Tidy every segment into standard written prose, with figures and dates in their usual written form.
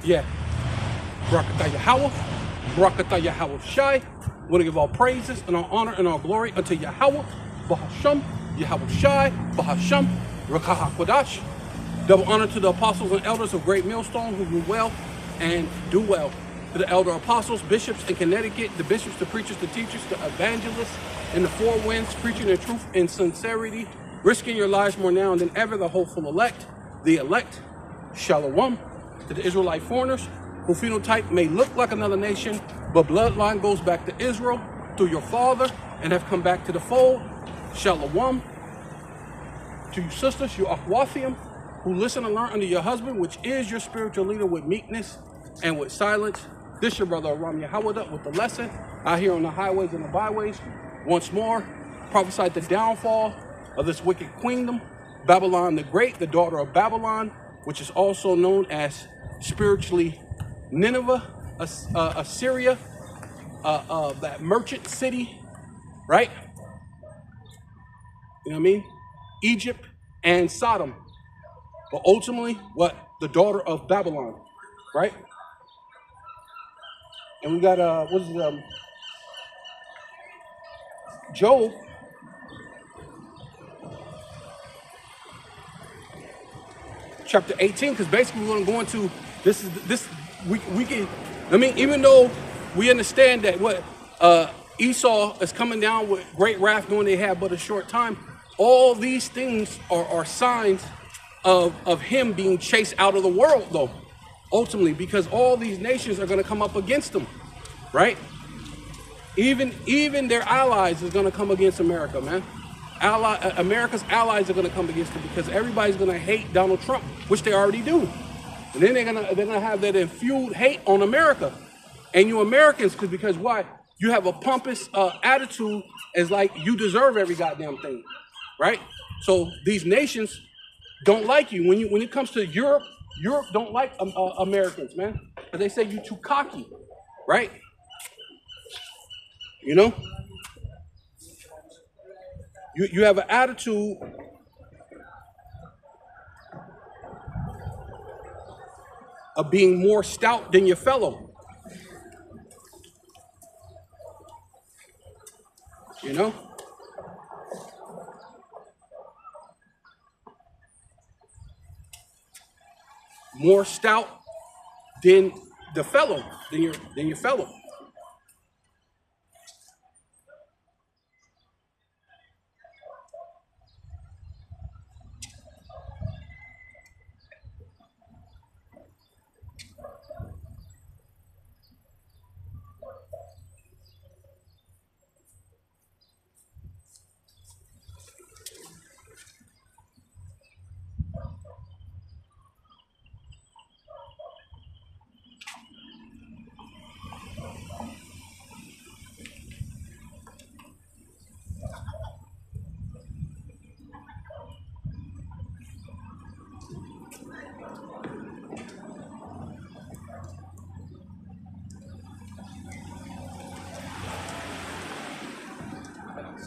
Yeah. Barakatah Yahweh. Barakatah Yahweh Shai. We want to give all praises and all honor and all glory unto Yahweh. Bahasham. Yahweh Shai. Bahasham. Rakah HaKodash. Double honor to the apostles and elders of Great Millstone who do well and do well. To the elder apostles, bishops in Connecticut, the bishops, the preachers, the teachers, the evangelists in the four winds, preaching the truth in sincerity, risking your lives more now than ever, the hopeful elect, Shalom. To the Israelite foreigners, who phenotype may look like another nation, but bloodline goes back to Israel through your father and have come back to the fold, Shalom. To you sisters, you Akhwathium, who listen and learn under your husband, which is your spiritual leader, with meekness and with silence. This your brother Aram Yahawada with the lesson out here on the highways and the byways. Once more, prophesied the downfall of this wicked queendom, Babylon the Great, the daughter of Babylon, which is also known as spiritually Nineveh, Assyria, that merchant city, right? You know what I mean? Egypt and Sodom. But ultimately, what? The daughter of Babylon, right? And we got, what is it, Job, chapter 18, because basically we're going to go into, we can, I mean, even though we understand that what Esau is coming down with great wrath knowing they have but a short time, all these things are signs of him being chased out of the world, though, ultimately, because all these nations are going to come up against him, right? Even their allies is going to come against America, man. America's allies are going to come against him because everybody's going to hate Donald Trump, which they already do, and then they're gonna have that infueled hate on America, and you Americans, because why? You have a pompous attitude, as like you deserve every goddamn thing, right? So these nations don't like you. When it comes to Europe don't like Americans, man, because they say you too cocky, right? You know, you have an attitude of being more stout than your fellow. You know, more stout than the fellow, than your fellow.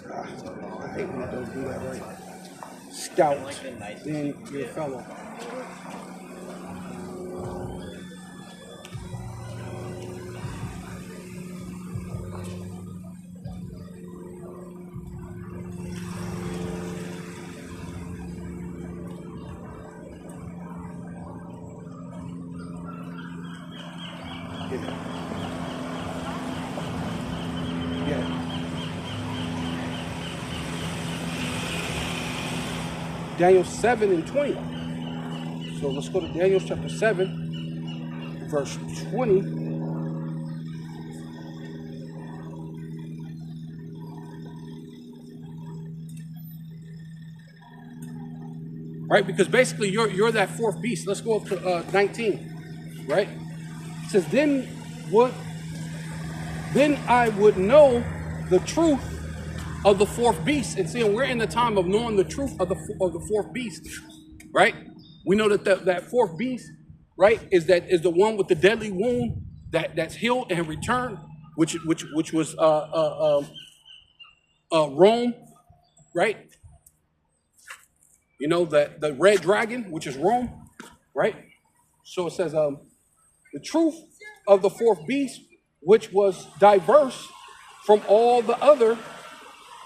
I hate when it don't do that right. Stout than your fellow. Yeah. Daniel 7 and 20. So let's go to Daniel chapter 7, verse 20. Right? Because basically you're that fourth beast. Let's go up to 19. Right? It says, then I would know the truth of the fourth beast. And see, we're in the time of knowing the truth of the fourth beast, right? We know that that fourth beast, right, is the one with the deadly wound that's healed and returned, which was Rome, right? You know, the red dragon, which is Rome, right? So it says The truth of the fourth beast, which was diverse from all the other,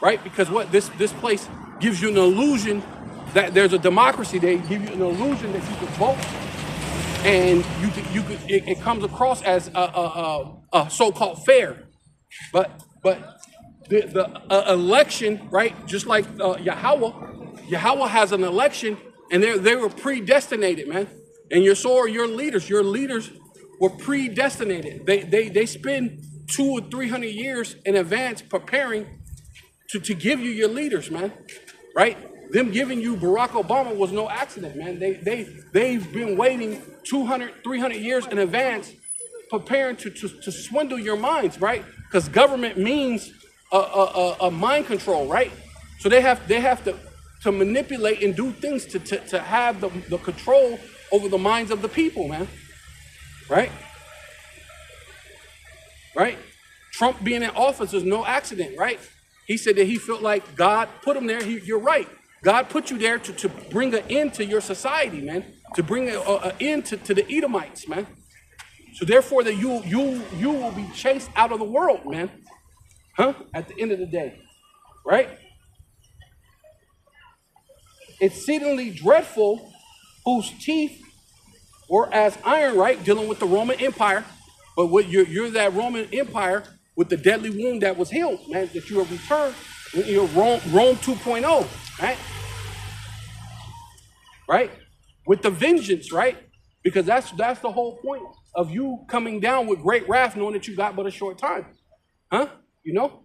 right? Because what this place gives you an illusion that there's a democracy. They give you an illusion that you can vote, and it comes across as a so-called fair, but the election, right? Just like Yahweh has an election, and they were predestinated, man. And your leaders were predestinated. They spend 200 or 300 years in advance preparing to give you your leaders, man. Right? Them giving you Barack Obama was no accident, man. They've been waiting 200, 300 years in advance, preparing to swindle your minds, right? Because government means a mind control, right? So they have to manipulate and do things to have the control over the minds of the people, man. Right? Right? Trump being in office is no accident, right? He said that he felt like God put him there. You're right. God put you there to bring an end to your society, man. To bring an end to the Edomites, man. So therefore, that you will be chased out of the world, man. Huh? At the end of the day, right? Exceedingly dreadful, whose teeth were as iron, right? Dealing with the Roman Empire, but what you're that Roman Empire with the deadly wound that was healed, man. That you have returned. You're Rome 2.0, right? Right? With the vengeance, right? Because that's the whole point of you coming down with great wrath, knowing that you got but a short time. Huh? You know?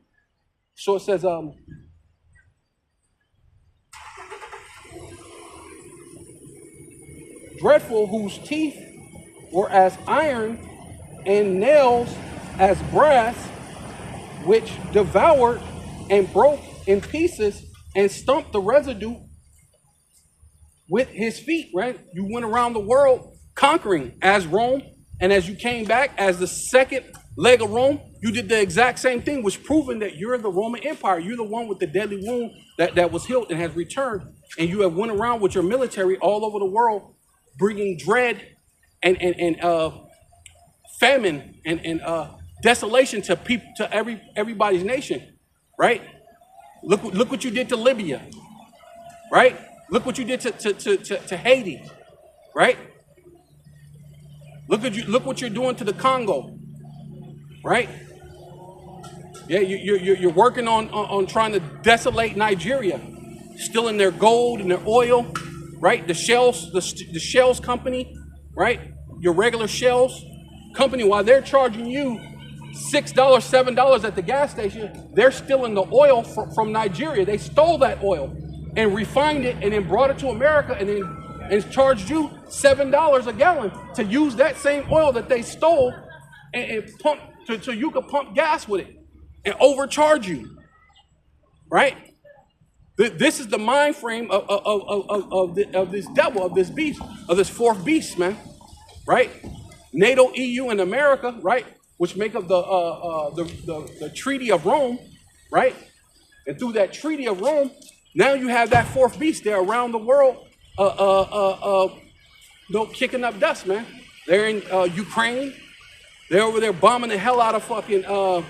So it says, dreadful, whose teeth were as iron and nails as brass, which devoured and broke in pieces and stumped the residue with his feet, right? You went around the world conquering as Rome, and as you came back as the second leg of Rome, you did the exact same thing, which proving that you're the Roman Empire. You're the one with the deadly wound that was healed and has returned, and you have went around with your military all over the world, bringing dread and famine and desolation to people, to everybody's nation, right? Look what you did to Libya, right? Look what you did to Haiti, right? Look what you're doing to the Congo, right? Yeah, you're working on trying to desolate Nigeria, stealing their gold and their oil, right? The Shells company, right? Your regular Shells company, while they're charging you $6, $7 at the gas station, they're stealing the oil from Nigeria. They stole that oil and refined it and then brought it to America and charged you $7 a gallon to use that same oil that they stole and pump so you could pump gas with it and overcharge you, right? This is the mind frame of this devil, of this beast, of this fourth beast, man, right? NATO, EU, and America, right, which make up the Treaty of Rome, right? And through that Treaty of Rome, now you have that fourth beast there around the world, kicking up dust, man. They're in Ukraine. They're over there bombing the hell out of fucking the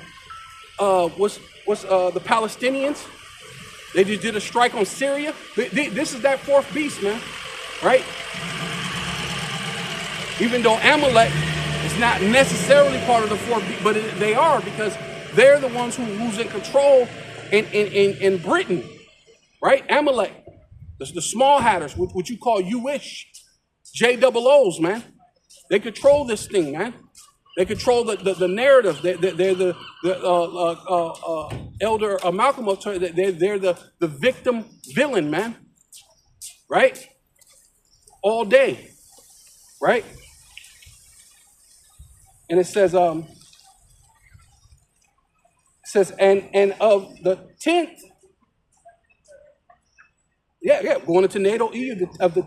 Palestinians. They just did a strike on Syria. This is that fourth beast, man, right? Even though Amalek is not necessarily part of the fourth beast, but they are, because they're the ones who's in control in Britain, right? Amalek, the small hatters, what you call Jewish, JOOs, man. They control this thing, man. They control the narrative. They're the Elder Malcolm, they're the victim villain, man. Right? All day. Right? And it says, and of the 10th, going into NATO EU, of the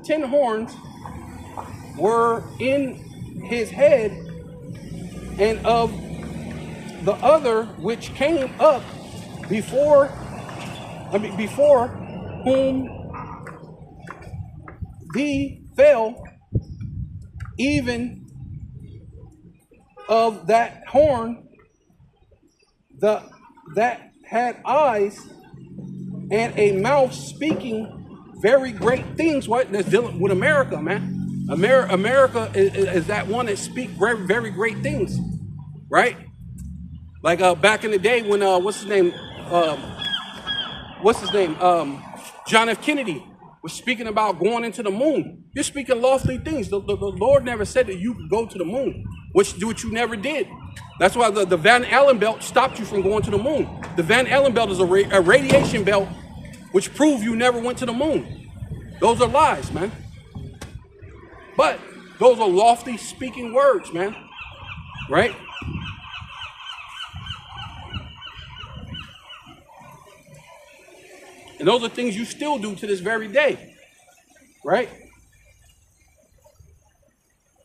10 horns were in his head, and of the other which came up before whom thee fell even of that horn that had eyes and a mouth speaking very great things. What? That's dealing with America, man. America is that one that speak very, very great things, right? Like back in the day when what's his name? John F. Kennedy was speaking about going into the moon. You're speaking lofty things. The Lord never said that you could go to the moon, which you never did. That's why the Van Allen belt stopped you from going to the moon. The Van Allen belt is a radiation belt, which prove you never went to the moon. Those are lies, man. But those are lofty speaking words, man. Right? And those are things you still do to this very day. Right?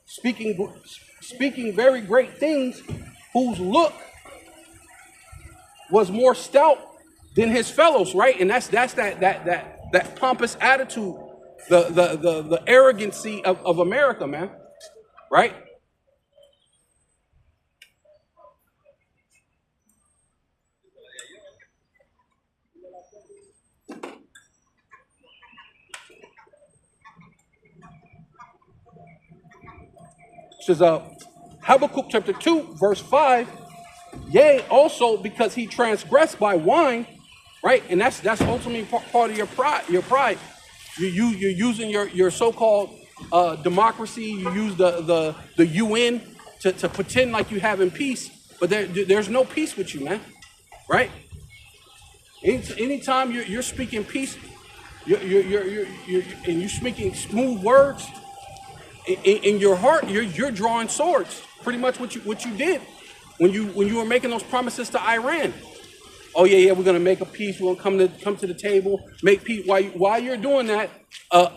Speaking very great things, whose look was more stout than his fellows, right? And that's that pompous attitude, the arrogancy of America, man. Right? It says Habakkuk chapter 2, verse 5, yea, also because he transgressed by wine, right? And that's ultimately part of your pride. You're using your so-called democracy. You use the UN to pretend like you having peace, but there's no peace with you, man. Right? Anytime you're speaking peace, you're speaking smooth words. In your heart, you're drawing swords. Pretty much what you did when you were making those promises to Iran. Oh yeah, we're gonna make a peace. We're gonna come to the table, make peace. While you're doing that,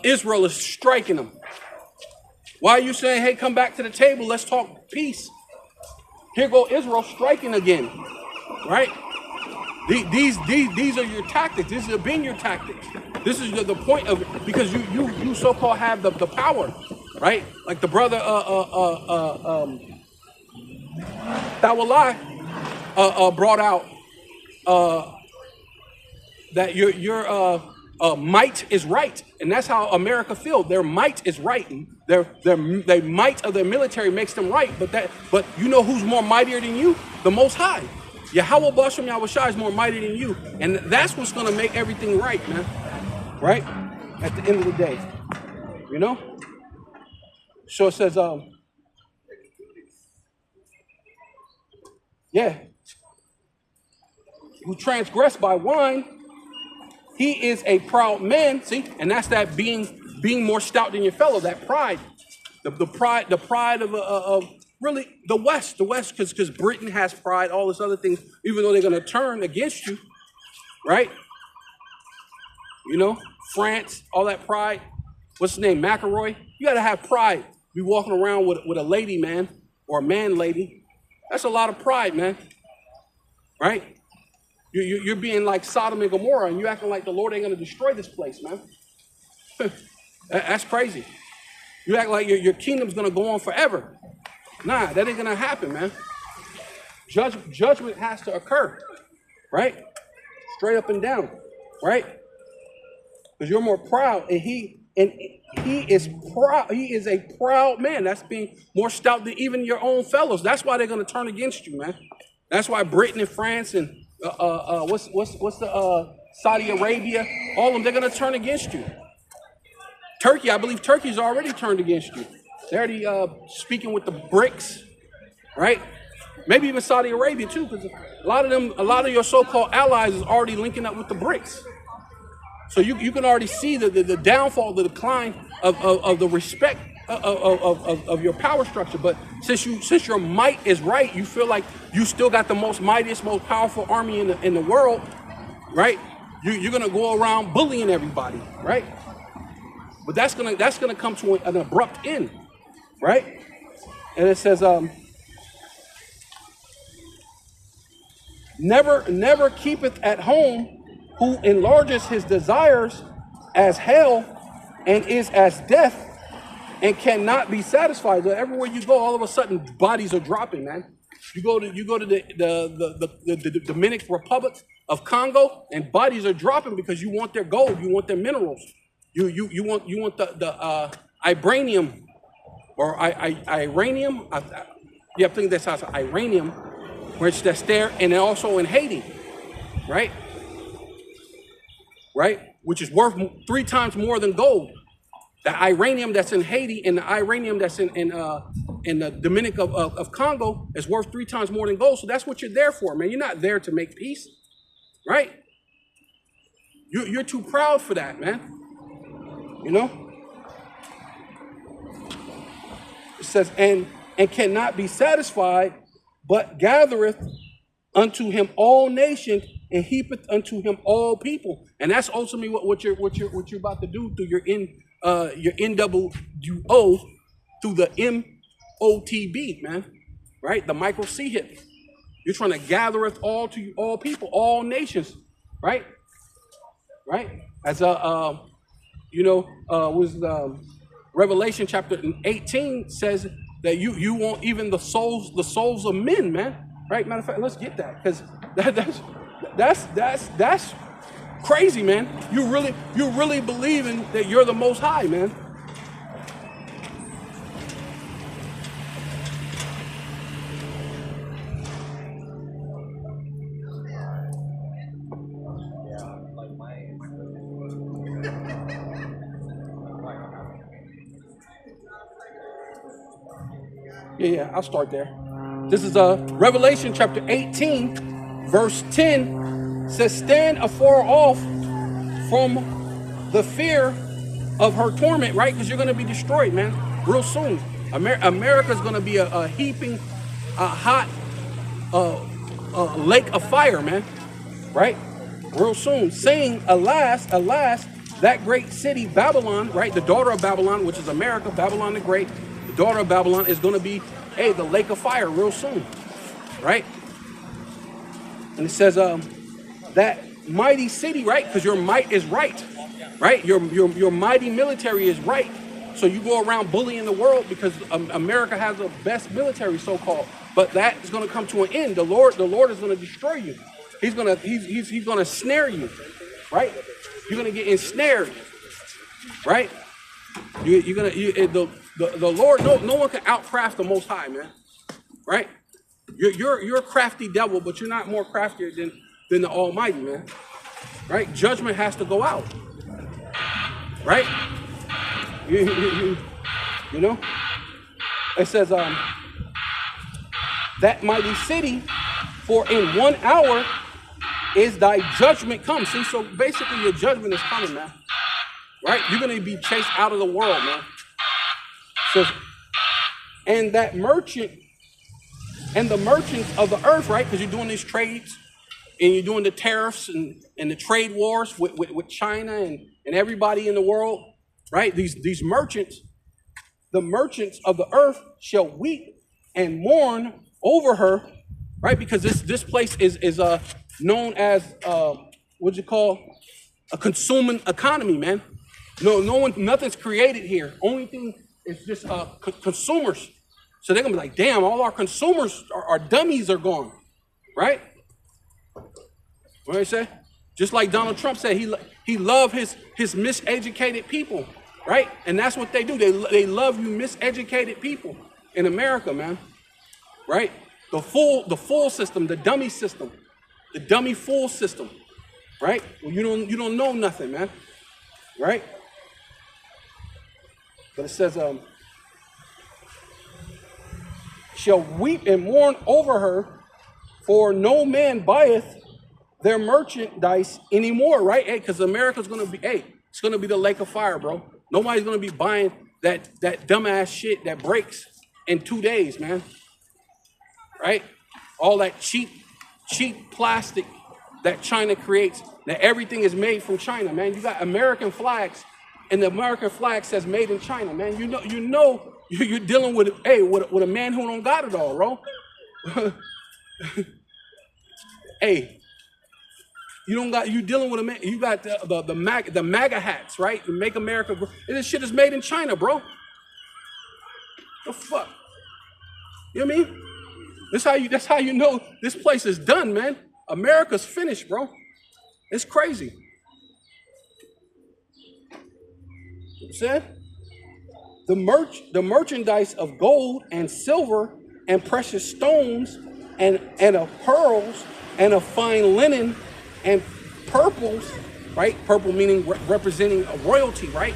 Israel is striking them. Why are you saying, hey, come back to the table? Let's talk peace. Here go Israel striking again, right? These are your tactics. This has been your tactics. This is the point of, because you so-called have the power. Right, like the brother Thawalai brought out that your might is right, and that's how America feels. Their might is right, and their might of their military makes them right. But you know who's more mightier than you? The Most High. Yahweh Bashem Yahushua is more mighty than you, and that's what's going to make everything right, man. Right? At the end of the day, you know. So it says, who transgressed by wine, he is a proud man. See, and that's that being more stout than your fellow. That pride, the pride of really the West, because Britain has pride, all this other things. Even though they're going to turn against you, right? You know, France, all that pride. What's his name, McElroy? You got to have pride. Be walking around with a lady, man, or a man lady. That's a lot of pride, man. Right? You're being like Sodom and Gomorrah, and you're acting like the Lord ain't going to destroy this place, man. That's crazy. You act like your kingdom's going to go on forever. Nah, that ain't going to happen, man. Judgment has to occur, right? Straight up and down, right? Because you're more proud, and he is proud. He is a proud man. That's being more stout than even your own fellows. That's why they're going to turn against you, man. That's why Britain and France and what's the Saudi Arabia, all of them, they're going to turn against you. Turkey, I believe Turkey's already turned against you. They're already speaking with the BRICS, right? Maybe even Saudi Arabia too, because a lot of your so-called allies is already linking up with the BRICS. So you can already see the downfall, the decline of the respect of your power structure. But since your might is right, you feel like you still got the most mightiest, most powerful army in the world, right? You're gonna go around bullying everybody, right? But that's gonna come to an abrupt end, right? And it says, never keepeth at home, who enlarges his desires as hell and is as death, and cannot be satisfied. So everywhere you go, all of a sudden bodies are dropping, man. You go to the Dominican Republic of Congo, and bodies are dropping because you want their gold, you want their minerals, you want the vibranium or iranium. Yeah, I think that's how it's iranium, which that's there, and then also in Haiti, right? Right, which is worth 3 times more than gold. The uranium that's in Haiti and the uranium that's in the Dominican of Congo is worth 3 times more than gold. So that's what you're there for, man. You're not there to make peace, right? You're too proud for that, man. You know? It says, and cannot be satisfied, but gathereth unto him all nations and heapeth unto him all people. And that's ultimately what you're about to do through your NWO, through the MOTB, man, right? The micro C hit. You're trying to gathereth all to you, all people, all nations, right? Right? As Revelation chapter 18 says that you want even the souls of men, man. Right? Matter of fact, let's get that, because that's crazy, man. You really believing that you're the Most High, man. Yeah, I'll start there. This is Revelation chapter 18, verse 10 says, stand afar off from the fear of her torment, right? Because you're going to be destroyed, man, real soon. America's going to be a heaping, hot lake of fire, man, right? Real soon. Saying, alas, alas, that great city, Babylon, right? The daughter of Babylon, which is America, Babylon the Great, the daughter of Babylon is going to be, the lake of fire real soon, right? And it says, that mighty city, right? Because your might is right, right? Your mighty military is right. So you go around bullying the world because America has the best military, so-called. But that is going to come to an end. The Lord is going to destroy you. He's going to snare you, right? You're going to get ensnared, right? The Lord, no one can outcraft the Most High, man, right? You're a crafty devil, but you're not more craftier than the Almighty, man, right? Judgment has to go out, right? You know, it says that mighty city, for in 1 hour is thy judgment come. See, so basically your judgment is coming, man, right? You're going to be chased out of the world, man. Says, and that merchant and the merchants of the earth, right? Because you're doing these trades and you're doing the tariffs and the trade wars with China and everybody in the world, right? These merchants, the merchants of the earth shall weep and mourn over her, right? Because this place is known as what's it called? A consuming economy, man. Nothing's created here. Only thing is just consumers. So they're gonna be like, damn, all our consumers, our dummies are gone, right? What do I say? Just like Donald Trump said, he loved his miseducated people, right? And that's what they do. They love you miseducated people in America, man, right? The fool system, the dummy system, the dummy fool system, right? Well, you don't know nothing, man, right? But it says, shall weep and mourn over her, for no man buyeth their merchandise anymore, right? Hey, because America's going to be, it's going to be the lake of fire, bro. Nobody's going to be buying that dumbass shit that breaks in 2 days, man, right? All that cheap plastic that China creates, that everything is made from China, man. You got American flags, and the American flag says made in China, man. You know you're dealing with a man who don't got it all, bro. Hey, you dealing with a man. You got the MAGA hats, right? To make America. This shit is made in China, bro. The fuck? You know what I mean? That's how you know this place is done, man. America's finished, bro. It's crazy. You know what I'm saying? The merchandise of gold and silver and precious stones and of pearls and of fine linen and purples, right? Purple meaning representing a royalty, right?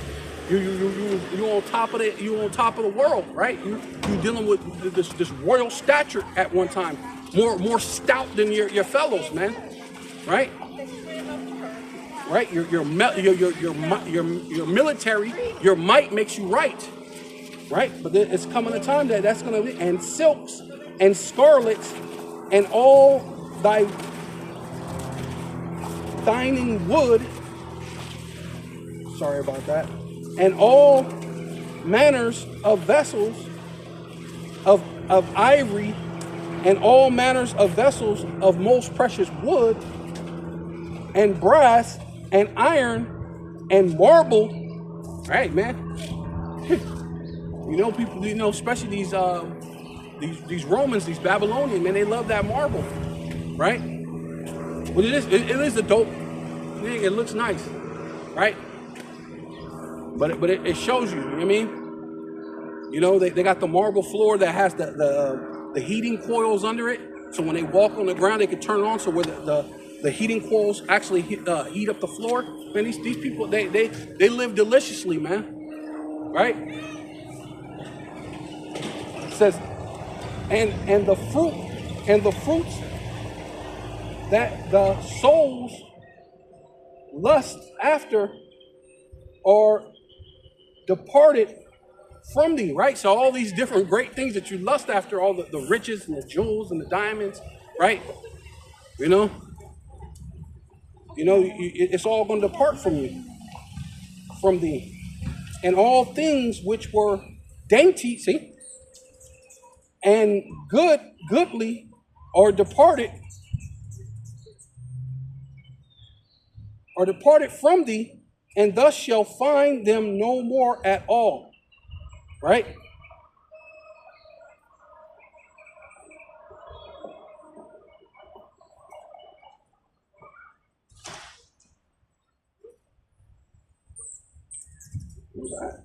You on top of the world, right? You dealing with this royal stature at one time, more stout than your fellows, man, right? Right? Your military, your might makes you right. Right? But it's coming a time that's going to be, and silks and scarlets and all thy thining wood, sorry about that, and all manners of vessels of ivory and all manners of vessels of most precious wood and brass and iron and marble. Right, man. You know, people, you know, especially these Romans, these Babylonians, man, they love that marble, right? But it is a dope thing. It looks nice, right? But it shows you, you know what I mean? You know, they got the marble floor that has the heating coils under it. So when they walk on the ground, they can turn it on. So where the heating coils actually heat up the floor. Man, these people, they live deliciously, man, right? It says, and the fruits that the souls lust after are departed from thee, right? So all these different great things that you lust after, all the riches and the jewels and the diamonds, right? You know, it's all going to depart from you, from thee, and all things which were dainty, see, and goodly are departed from thee, and thus shall find them no more at all. Right? What was that?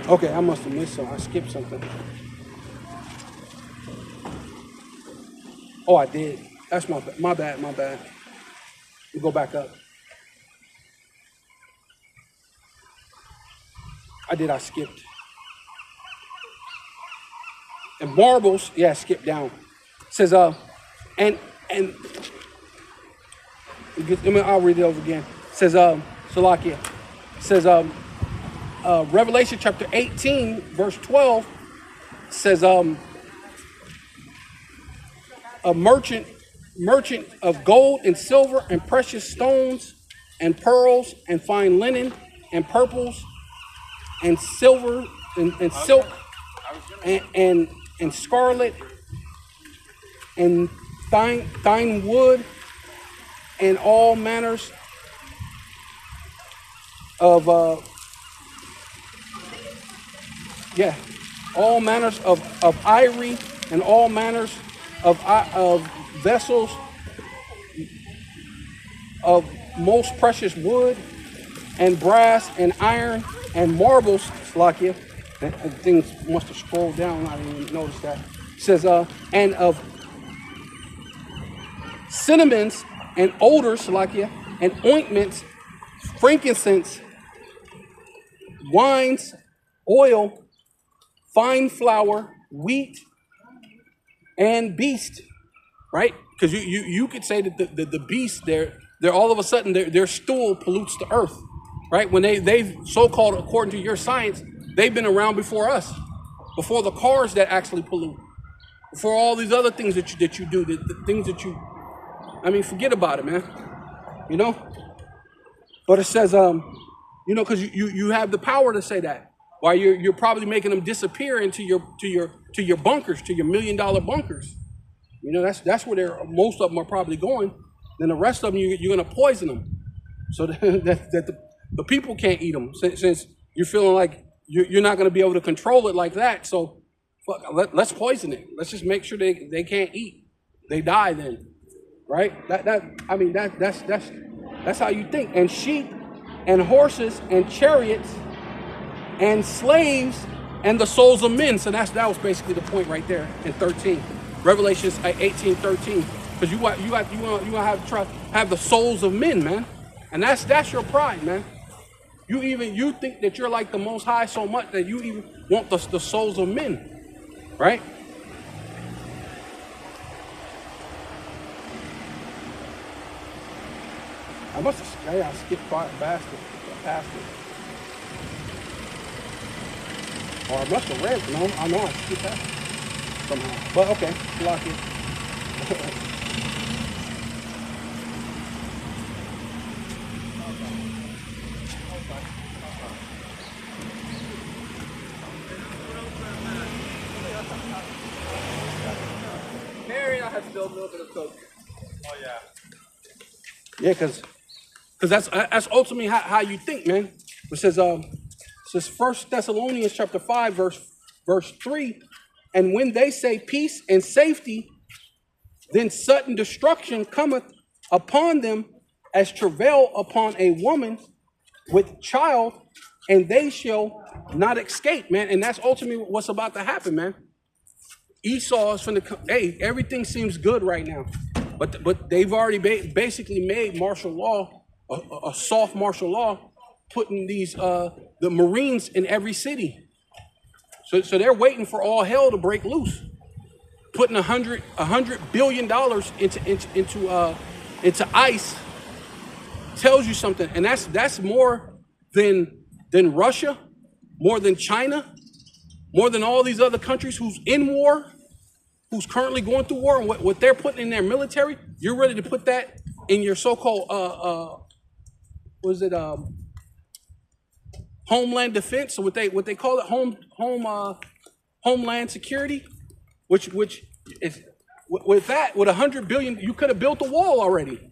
Okay, I must have missed something. I skipped something. Oh, I did. That's my bad. We go back up. I skipped. And marbles, yeah, skip down. It says, I'll read it over again. It says, Salakia. It says, Revelation chapter 18, verse 12 says, a merchant of gold and silver and precious stones and pearls and fine linen and purples and silver and silk and scarlet and fine wood and all manners of all manners of ivory and all manners of vessels of most precious wood and brass and iron and marbles, Slakia. And things must have scrolled down. I didn't even notice that. It says, and of cinnamons and odors, Slakia, and ointments, frankincense, wines, oil, fine flour, wheat, and beast, right? Because you could say that the beast, they're all of a sudden their stool pollutes the earth, right? When they've so-called, according to your science, they've been around before us, before the cars that actually pollute, before all these other things that you do, the things that you, I mean, forget about it, man. You know. But it says, you know, because you have the power to say that. While you're probably making them disappear into your bunkers, to your $1 million bunkers. You know, that's where most of them are probably going. Then the rest of them you're going to poison them, so that the people can't eat them, since you're feeling like you're not going to be able to control it like that. So let's poison it. Let's just make sure they can't eat. They die then, right? That's how you think. And sheep and horses and chariots and slaves and the souls of men. So that was basically the point right there in 13, Revelation 18:13. Because you want to have the souls of men, man, and that's your pride, man. You think that you're like the Most High so much that you even want the souls of men, right? I must have skipped past it. Or I must have read it. No, I know I skipped past it somehow. But okay, block it. Mary, I have spilled a little bit of Coke. Oh yeah. Yeah, because that's ultimately how you think, man. It says 1 Thessalonians chapter 5, verse 3, and when they say peace and safety, then sudden destruction cometh upon them as travail upon a woman with child, and they shall not escape, man. And that's ultimately what's about to happen, man. Esau is hey, everything seems good right now, but they've already basically made martial law, a soft martial law, putting these the Marines in every city. So they're waiting for all hell to break loose, putting $100 billion into ICE tells you something, and that's more than Russia, more than China, more than all these other countries who's in war, who's currently going through war, and what they're putting in their military. You're ready to put that in your so-called Homeland Defense, or what they call it, Homeland Security, which is with $100 billion, you could have built a wall already.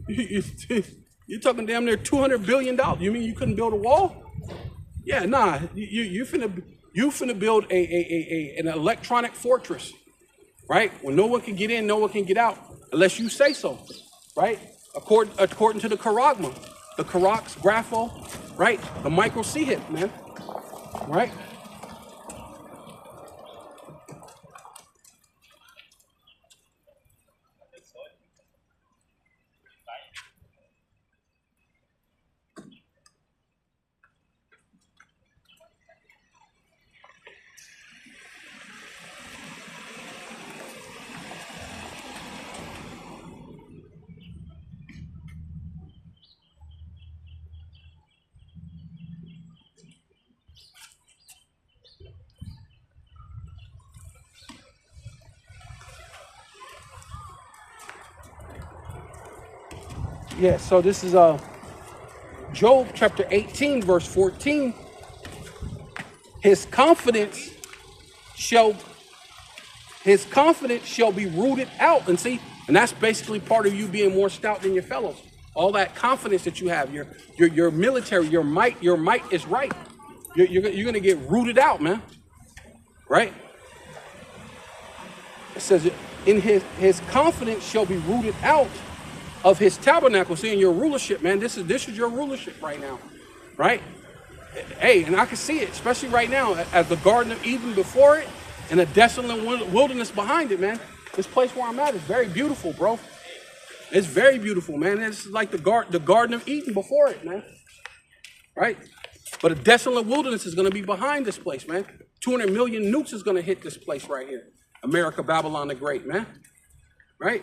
You're talking damn near $200 billion. You mean you couldn't build a wall? Yeah, nah. You finna build an electronic fortress, right? Where no one can get in, no one can get out unless you say so, right? According to the Karagma, the Karax, Grapho, right? The micro C-hip, man, right? Yeah, so this is Job chapter 18, verse 14. His confidence shall be rooted out. And see, and that's basically part of you being more stout than your fellows. All that confidence that you have, your military, your might is right. You're gonna get rooted out, man. Right? It says, in his confidence shall be rooted out of his tabernacle. See, in your rulership, man, this is your rulership right now, right? Hey, and I can see it, especially right now, as the Garden of Eden before it and a desolate wilderness behind it, man. This place where I'm at is very beautiful, bro. It's very beautiful, man. It's like the Garden of Eden before it, man. Right? But a desolate wilderness is going to be behind this place, man. 200 million nukes is going to hit this place right here. America, Babylon the Great, man. Right?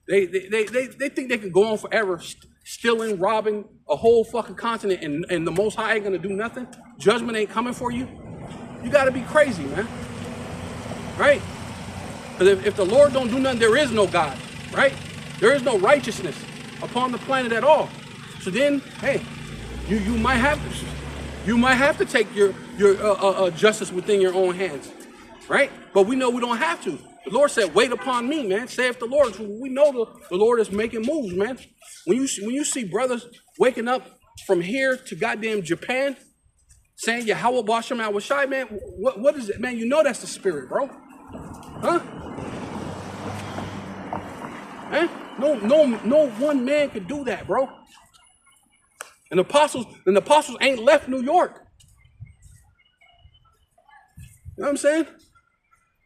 They think they can go on forever stealing, robbing a whole fucking continent, and the Most High ain't gonna do nothing? Judgment ain't coming for you? You gotta be crazy, man. Right? Because if the Lord don't do nothing, there is no God, right? There is no righteousness upon the planet at all. So then, hey, you might have to take your justice within your own hands, right? But we know we don't have to. The Lord said, "Wait upon me, man." Saith the Lord. So we know the Lord is making moves, man. When you see brothers waking up from here to goddamn Japan, saying Yahweh Bashem Awashai, man, what is it, man? You know that's the spirit, bro. Huh? Eh? No one man could do that, bro. And the apostles ain't left New York. You know what I'm saying?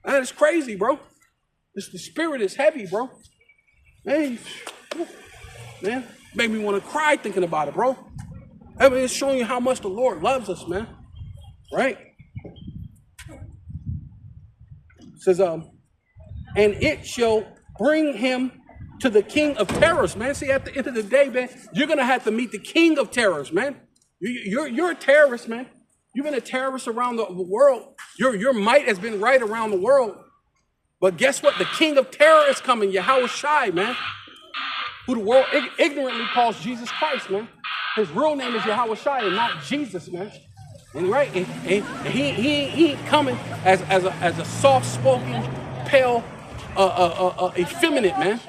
That is crazy, bro. The spirit is heavy, bro. Man, make me want to cry thinking about it, bro. I mean, it's showing you how much the Lord loves us, man. Right? It says, and it shall bring him to the king of terrors, man. See, at the end of the day, man, you're going to have to meet the king of terrors, man. You're a terrorist, man. You've been a terrorist around the world. Your might has been right around the world. But guess what? The king of terror is coming, Yahweh Shai, man. Who the world ignorantly calls Jesus Christ, man. His real name is Yahweh Shai and not Jesus, man. And right, and he ain't coming as a soft-spoken, pale, effeminate, man.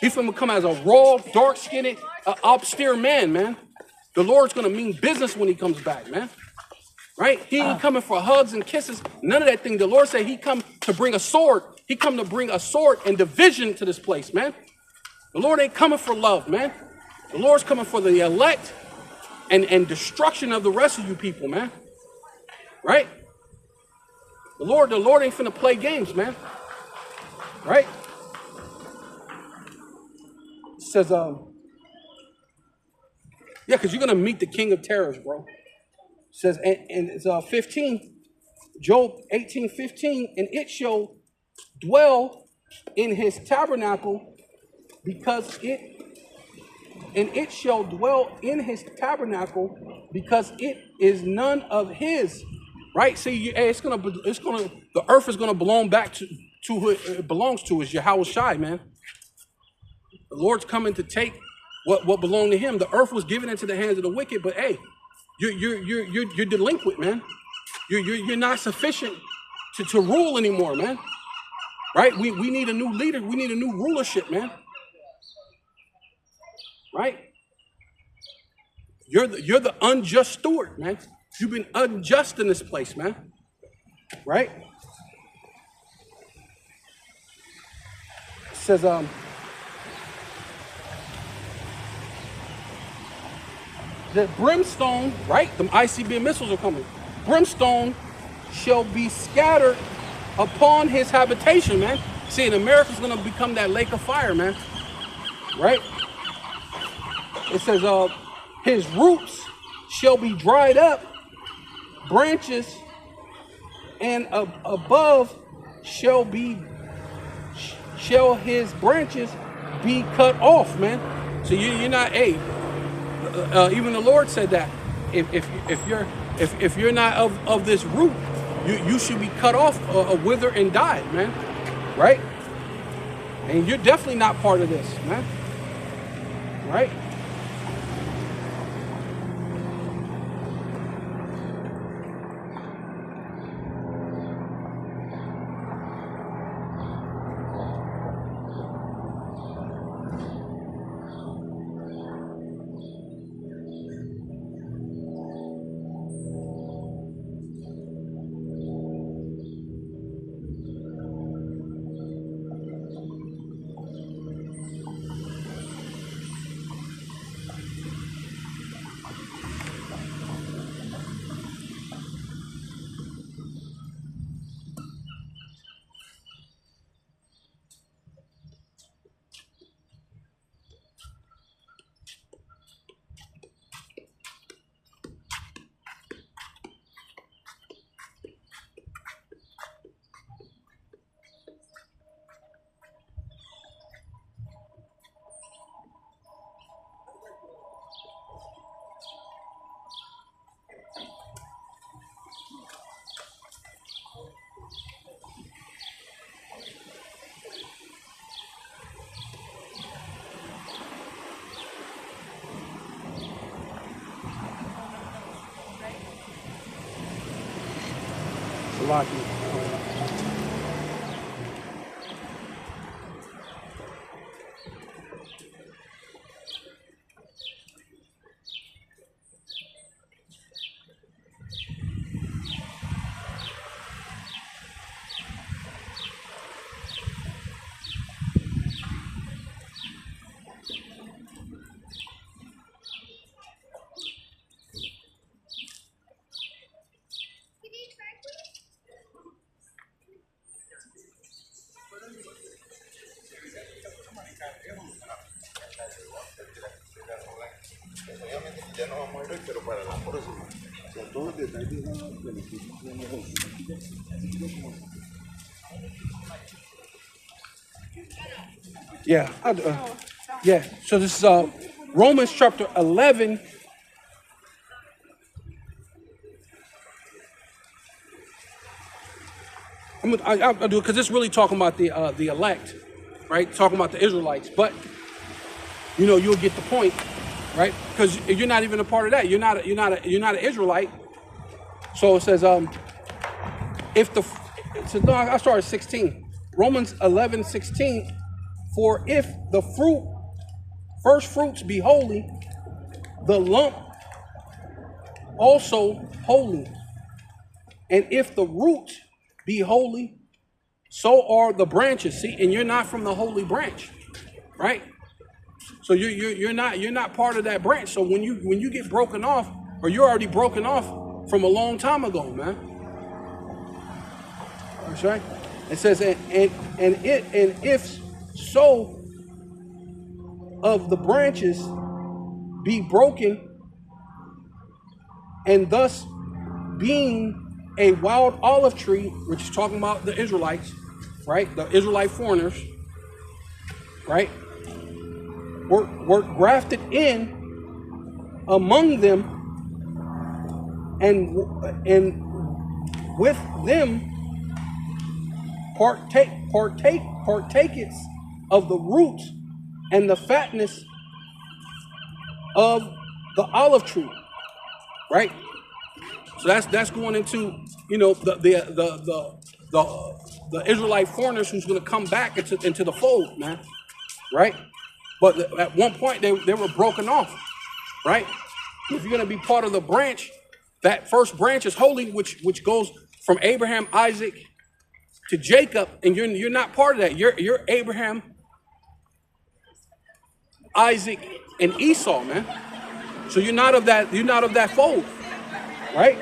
He's going to come as a raw, dark-skinned, austere man, man. The Lord's going to mean business when he comes back, man. Right? He ain't coming for hugs and kisses. None of that thing. The Lord said he come to bring a sword. He come to bring a sword and division to this place, man. The Lord ain't coming for love, man. The Lord's coming for the elect and destruction of the rest of you people, man. Right? The Lord ain't finna play games, man. Right? It says, yeah, because you're gonna meet the king of terrors, bro. It says, and it's 15, Job 18:15, and it shall dwell in his tabernacle because it is none of his. Right? See, the earth is gonna belong back to who it belongs to, is Yahweh Shai, man. The Lord's coming to take what belonged to him. The earth was given into the hands of the wicked, but hey, you're delinquent, man. You're not sufficient to rule anymore, man. Right? We need a new leader. We need a new rulership, man. Right? You're the unjust steward, man. You've been unjust in this place, man. Right? It says, the brimstone, right? The ICBM missiles are coming. Brimstone shall be scattered upon his habitation, man. See, and America's gonna become that lake of fire, man. Right? It says, his roots shall be dried up, branches, and above shall his branches be cut off, man. So you're not, hey, even the Lord said that if you're not of this root, you should be cut off, wither and die, man. Right? And you're definitely not part of this, man. Right? Lucky. Ya no vamos a ir hoy, pero para la próxima. O sea, todos los detalles van a beneficios. Yeah. Yeah. So this is Romans chapter 11. I'll do it because it's really talking about the elect, right? Talking about the Israelites. But you know, you'll get the point, right? Because you're not even a part of that. You're not an Israelite. So it says, no, I started 16. Romans 11:16. For if the first fruits be holy, the lump also holy. And if the root be holy, so are the branches. See, and you're not from the holy branch, right? So you're not part of that branch. So when you get broken off, or you're already broken off from a long time ago, man. That's right. It says, and if so of the branches be broken, and thus being a wild olive tree, which is talking about the Israelites, right? The Israelite foreigners, right? Were grafted in among them, and with them partaketh of the root and the fatness of the olive tree, right? So that's going into, you know, the Israelite foreigners who's going to come back into the fold, man, right? But at one point they were broken off, right? If you're going to be part of the branch, that first branch is holy, which goes from Abraham, Isaac to Jacob, and you're not part of that. You're Abraham, Isaac, and Esau, man. So you're not of that fold, right?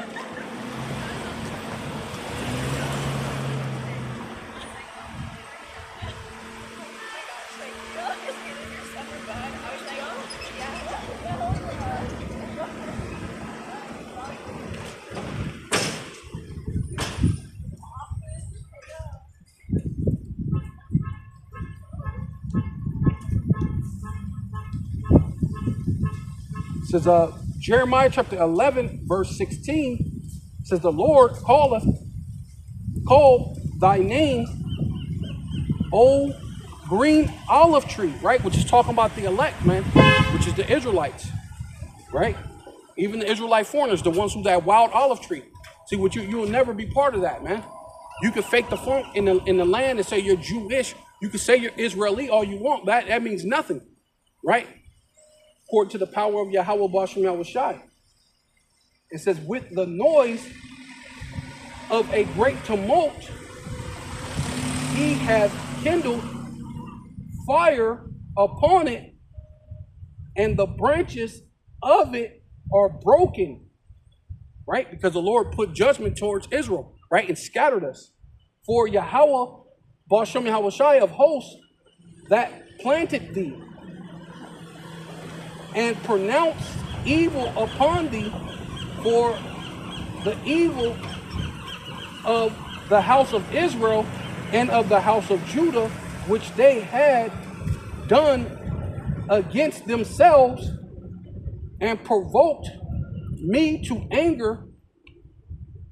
It says Jeremiah chapter 11 verse 16 says, the Lord call thy name, O green olive tree, right? Which is talking about the elect, man, which is the Israelites, right? Even the Israelite foreigners, the ones who that wild olive tree. See, what you will never be part of that, man. You can fake the funk in the land and say you're Jewish. You can say you're Israeli all you want. That means nothing, right? According to the power of Yahweh Bashem Yahushai. It says, with the noise of a great tumult, he hath kindled fire upon it, and the branches of it are broken, right? Because the Lord put judgment towards Israel, right? And scattered us. For Yahweh Bashem Yahushai of hosts that planted thee, and pronounced evil upon thee for the evil of the house of Israel and of the house of Judah, which they had done against themselves, and provoked me to anger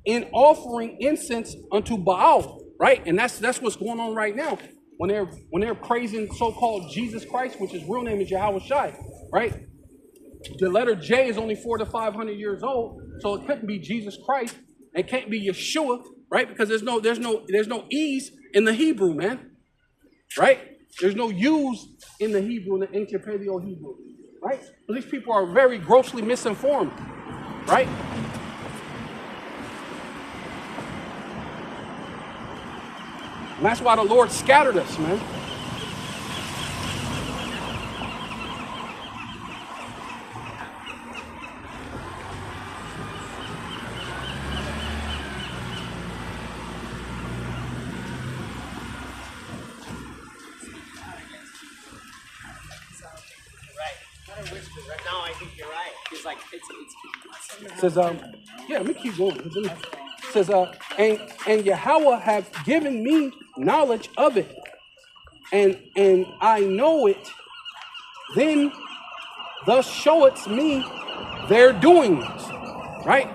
in offering incense unto Baal, right? And that's what's going on right now when they're praising so-called Jesus Christ, which his real name is Yahweh Shai, right? The letter J is only 400 to 500 years old, so it couldn't be Jesus Christ, It can't be Yeshua, right? Because there's no E's in the Hebrew, man. Right? There's no U's in the Hebrew, in the ancient Paleo Hebrew. Right? So these people are very grossly misinformed. Right? And that's why the Lord scattered us, man. Right now, I think you're right. It's like it's. Says yeah, let me keep going. It says and Yahweh have given me knowledge of it, and I know it. Then thus showeth me their doings, right?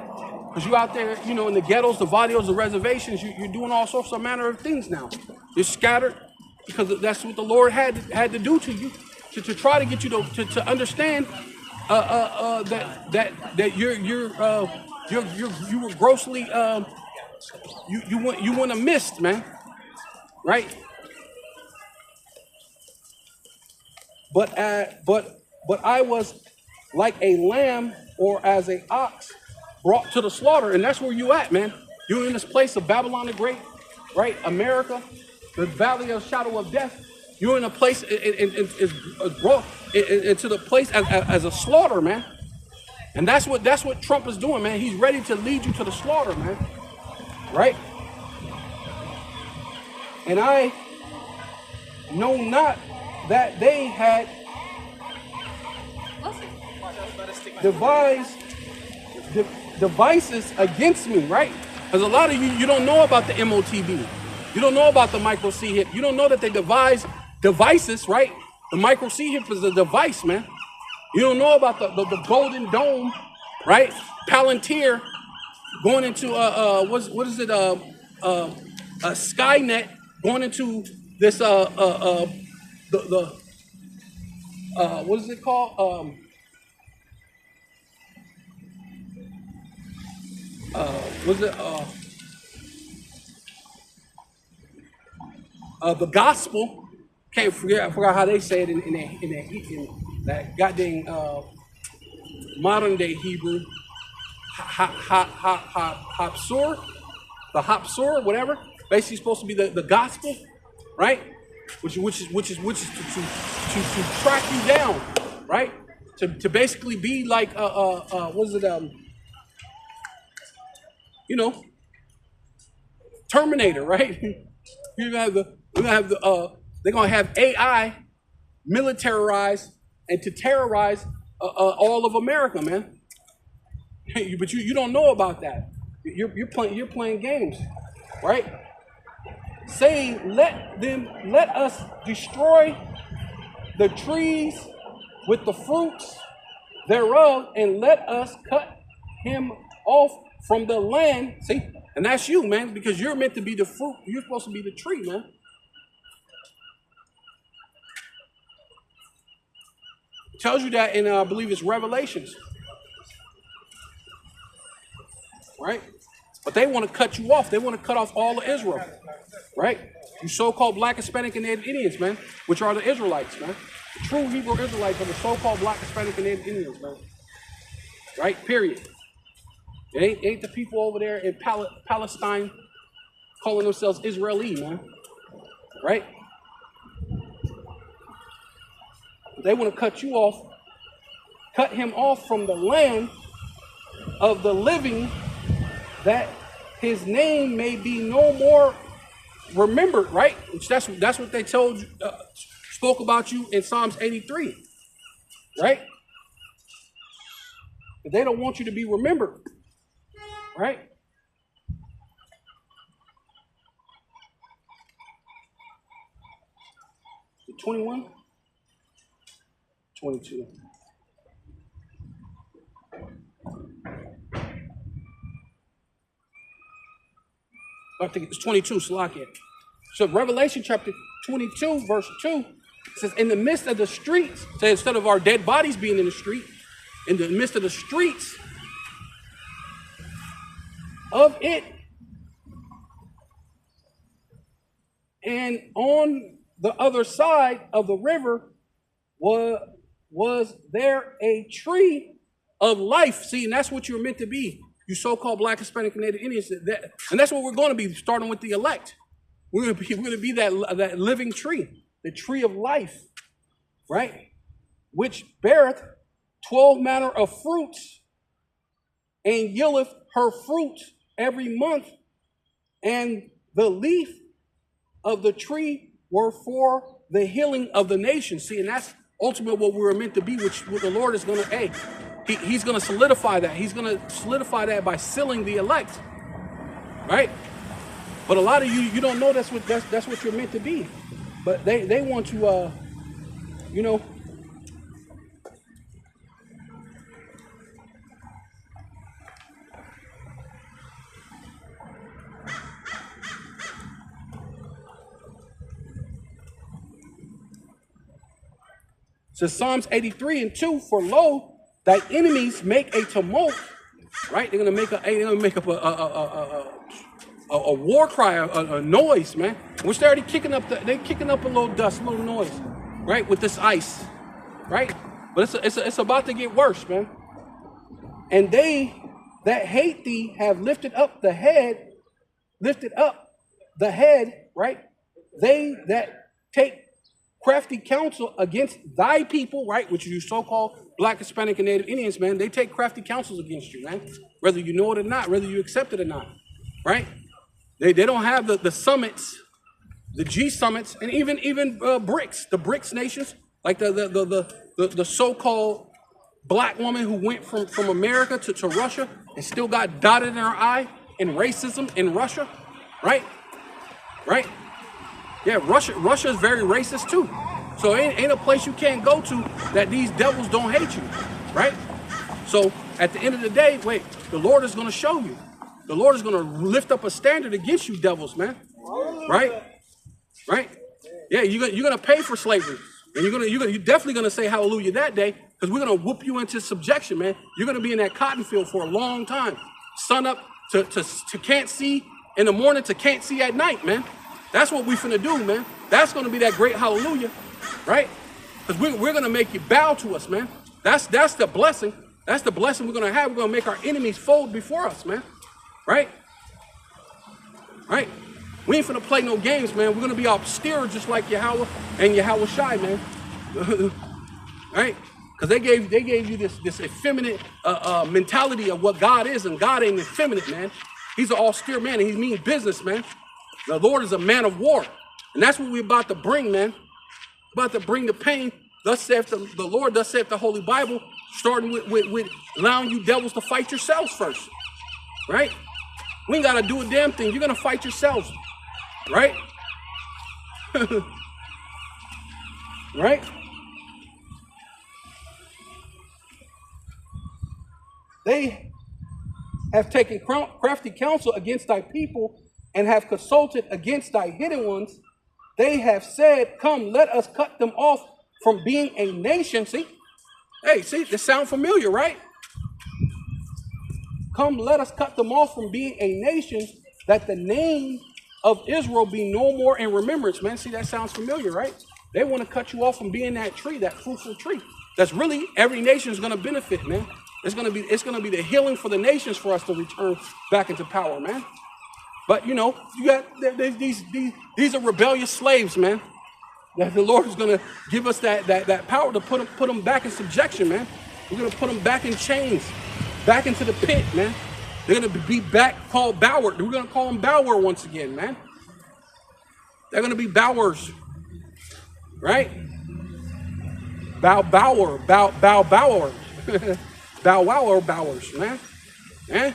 Because you out there, you know, in the ghettos, the barrios, the reservations, you're doing all sorts of manner of things now. You're scattered because that's what the Lord had to do to you, to try to get you to understand that you were grossly you went amiss, man, right? But I was like a lamb or as a ox brought to the slaughter, and that's where you at, man. You're in this place of Babylon the Great, right? America, the valley of shadow of death. You're in a place brought into the place as a slaughter, man. And that's what Trump is doing, man. He's ready to lead you to the slaughter, man. Right? And I know not that they had devices against me, right? Because a lot of you don't know about the MOTB. You don't know about the micro C hip. You don't know that they devise devices, right? The micro C hip is a device, man. You don't know about the Golden Dome, right? Palantir going into what is it? Skynet going into this what is it called? Was it the gospel? I forgot how they say it in that goddamn modern day Hebrew. Hapsur, the Hapsur, whatever. Basically, supposed to be the gospel, right? Which is to track you down, right? To basically be like what is it? You know, Terminator, right? They're gonna have AI militarized and to terrorize all of America, man. But you don't know about that. You're playing games, right? Saying let us destroy the trees with the fruits thereof, and let us cut him off from the land. See, and that's you, man, because you're meant to be the fruit. You're supposed to be the tree, man. It tells you that in I believe it's Revelations. Right? But they want to cut you off. They want to cut off all of Israel. Right? You so-called black, Hispanic, and Native Indians, man, which are the Israelites, man. The true Hebrew Israelites are the so-called black, Hispanic, and Native Indians, man. Right? Period. It ain't the people over there in Palestine calling themselves Israeli, man. Right? They want to cut you off, cut him off from the land of the living, that his name may be no more remembered, right? Which that's what they told you, spoke about you in Psalms 83, right? But they don't want you to be remembered, right? The 21, 22. I think it's 22, Salakia. So Revelation chapter 22, verse 2, says, in the midst of the streets, so instead of our dead bodies being in the street, in the midst of the streets of it. And on the other side of the river was there a tree of life. See, and that's what you're meant to be, you so-called Black, Hispanic, and Native Indians. And that's what we're going to be, starting with the elect. We're going to be that living tree, the tree of life, right? Which beareth 12 manner of fruits, and yieldeth her fruit every month, and the leaf of the tree were for the healing of the nation. See, and that's ultimately what we were meant to be, which the Lord is going to, he's going to solidify that. He's going to solidify that by sealing the elect, right? But a lot of you don't know that's what you're meant to be. But they want to, you know, so Psalms 83:2, for lo, thy enemies make a tumult, right? They're gonna make up a war cry, a noise, man. Which they're already kicking up a little dust, a little noise, right? With this ice, right? But it's about to get worse, man. And they that hate thee have lifted up the head, right? They that take crafty counsel against thy people, right, which you so-called Black, Hispanic, and Native Indians, man, they take crafty counsels against you, man, whether you know it or not, whether you accept it or not, right? They don't have the summits, the G summits, and even BRICS, the BRICS nations, like the so-called Black woman who went from America to Russia and still got dotted in her eye in racism in Russia, right? Yeah, Russia is very racist too. So ain't a place you can't go to that these devils don't hate you, right? So at the end of the day, the Lord is going to show you. The Lord is going to lift up a standard against you devils, man. Right? Yeah, you're going to pay for slavery. And you're definitely going to say hallelujah that day, because we're going to whoop you into subjection, man. You're going to be in that cotton field for a long time. Sun up to can't see in the morning to can't see at night, man. That's what we finna do, man. That's gonna be that great hallelujah, right? Because we're gonna make you bow to us, man. That's the blessing. That's the blessing we're gonna have. We're gonna make our enemies fold before us, man. Right? We ain't finna play no games, man. We're gonna be austere just like Yahweh and Yahweh Shai, man. Right? Because they gave you this effeminate mentality of what God is, and God ain't effeminate, man. He's an austere man, and he means business, man. The Lord is a man of war. And that's what we're about to bring, man. About to bring the pain. Thus saith the Lord, thus saith the Holy Bible, starting with allowing you devils to fight yourselves first. Right? We ain't got to do a damn thing. You're going to fight yourselves. Right? Right? They have taken crafty counsel against thy people, and have consulted against thy hidden ones. They have said, come, let us cut them off from being a nation. See? Hey, see, this sound familiar, right? Come, let us cut them off from being a nation, that the name of Israel be no more in remembrance. Man, see, that sounds familiar, right? They want to cut you off from being that tree, that fruitful tree. That's really, every nation is going to benefit, man. It's going to be the healing for the nations for us to return back into power, man. But, you know, you got these are rebellious slaves, man. That the Lord is going to give us that power to put them back in subjection, man. We're going to put them back in chains, back into the pit, man. They're going to be back called Bower. We're going to call them Bower once again, man. They're going to be Bowers, right? Bower, Bowers, man. We're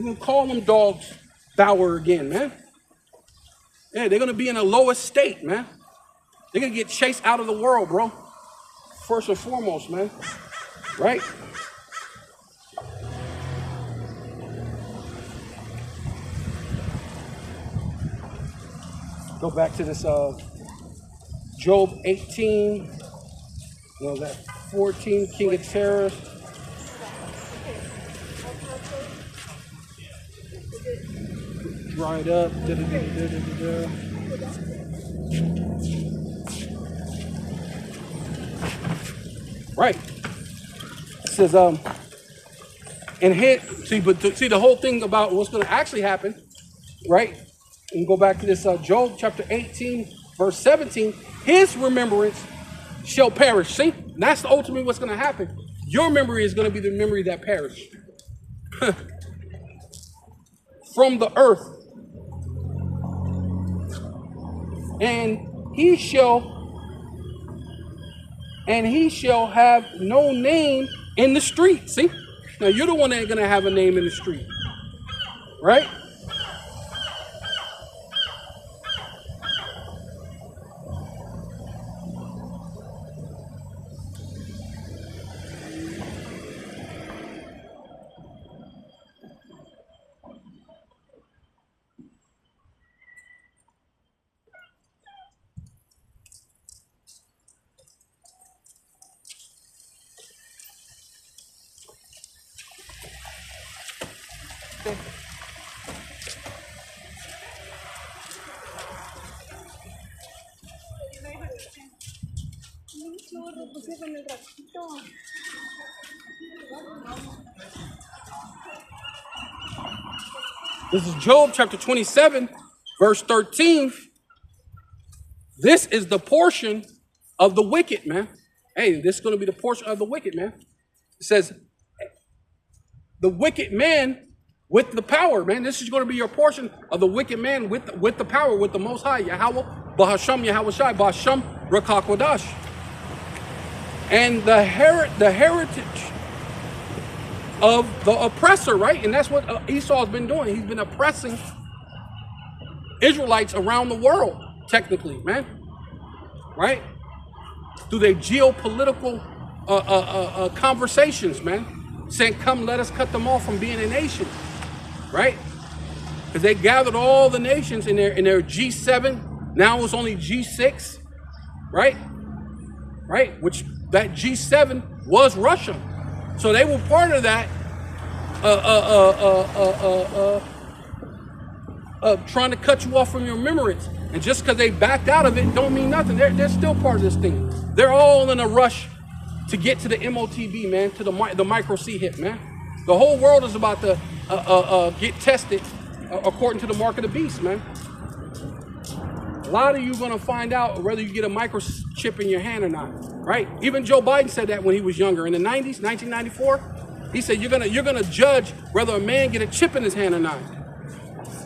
going to call them dogs Bower again, man. Yeah, they're going to be in a lowest state, man. They're going to get chased out of the world, bro. First and foremost, man. Right? Go back to this Job 18. That 14, King of Terror. dried up. Da, da, da, da, da, da, da. Right. It says, and here, see, but see the whole thing about what's going to actually happen, right? And go back to this Job chapter 18, verse 17. His remembrance shall perish. See, and that's ultimately what's going to happen. Your memory is going to be the memory that perished from the earth, and he shall have no name in the street. See, now you're the one that ain't going to have a name in the street, right? This is Job chapter 27, verse 13. This is the portion of the wicked, man. Hey, this is going to be the portion of the wicked, man. It says, the wicked man with the power, man. This is going to be your portion of the wicked man with the power, with the Most High, Yahweh, Bahasham, Yahweh Shai, Bahasham, Rakakwadash. And the heritage of the oppressor, right? And that's what Esau's been doing. He's been oppressing Israelites around the world, technically, man. Right? Through their geopolitical conversations, man. Saying, come, let us cut them off from being a nation. Right? Because they gathered all the nations in their G7. Now it's only G6. Right? Right? Which that G7 was Russia. So they were part of that trying to cut you off from your remembrance. And just because they backed out of it don't mean nothing. They're still part of this thing. They're all in a rush to get to the MOTB, man, to the micro C hit, man. The whole world is about to get tested according to the mark of the beast, man. A lot of you going to find out whether you get a microchip in your hand or not, right? Even Joe Biden said that when he was younger in the 90s, 1994. He said you're gonna judge whether a man get a chip in his hand or not,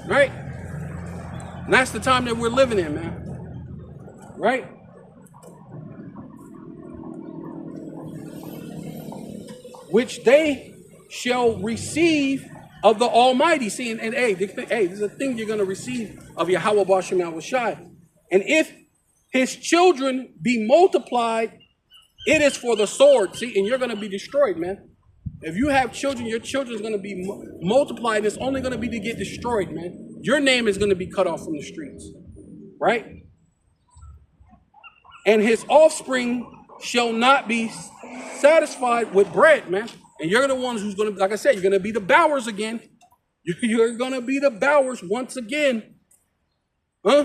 right? And that's the time that we're living in, man, right? Which they shall receive of the Almighty. See, and hey, this is a thing you're gonna receive of Yahweh Bashem Yahweh Shai. And if his children be multiplied, it is for the sword. See, and you're going to be destroyed, man. If you have children, your children's going to be multiplied. And it's only going to be to get destroyed, man. Your name is going to be cut off from the streets, right? And his offspring shall not be satisfied with bread, man. And you're the ones who's going to, like I said, you're going to be the bowers again. You're going to be the bowers once again. Huh?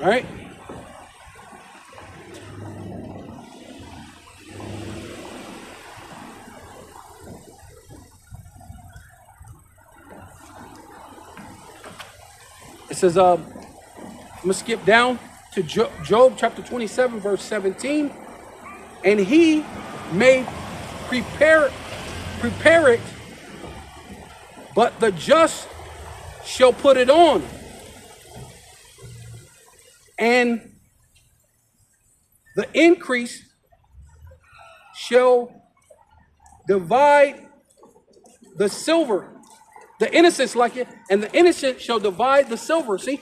All right. It says, I'm going to skip down to Job chapter 27, verse 17. And he may prepare it, but the just shall put it on. And the increase shall divide the silver. The innocents like it, and the innocent shall divide the silver. See,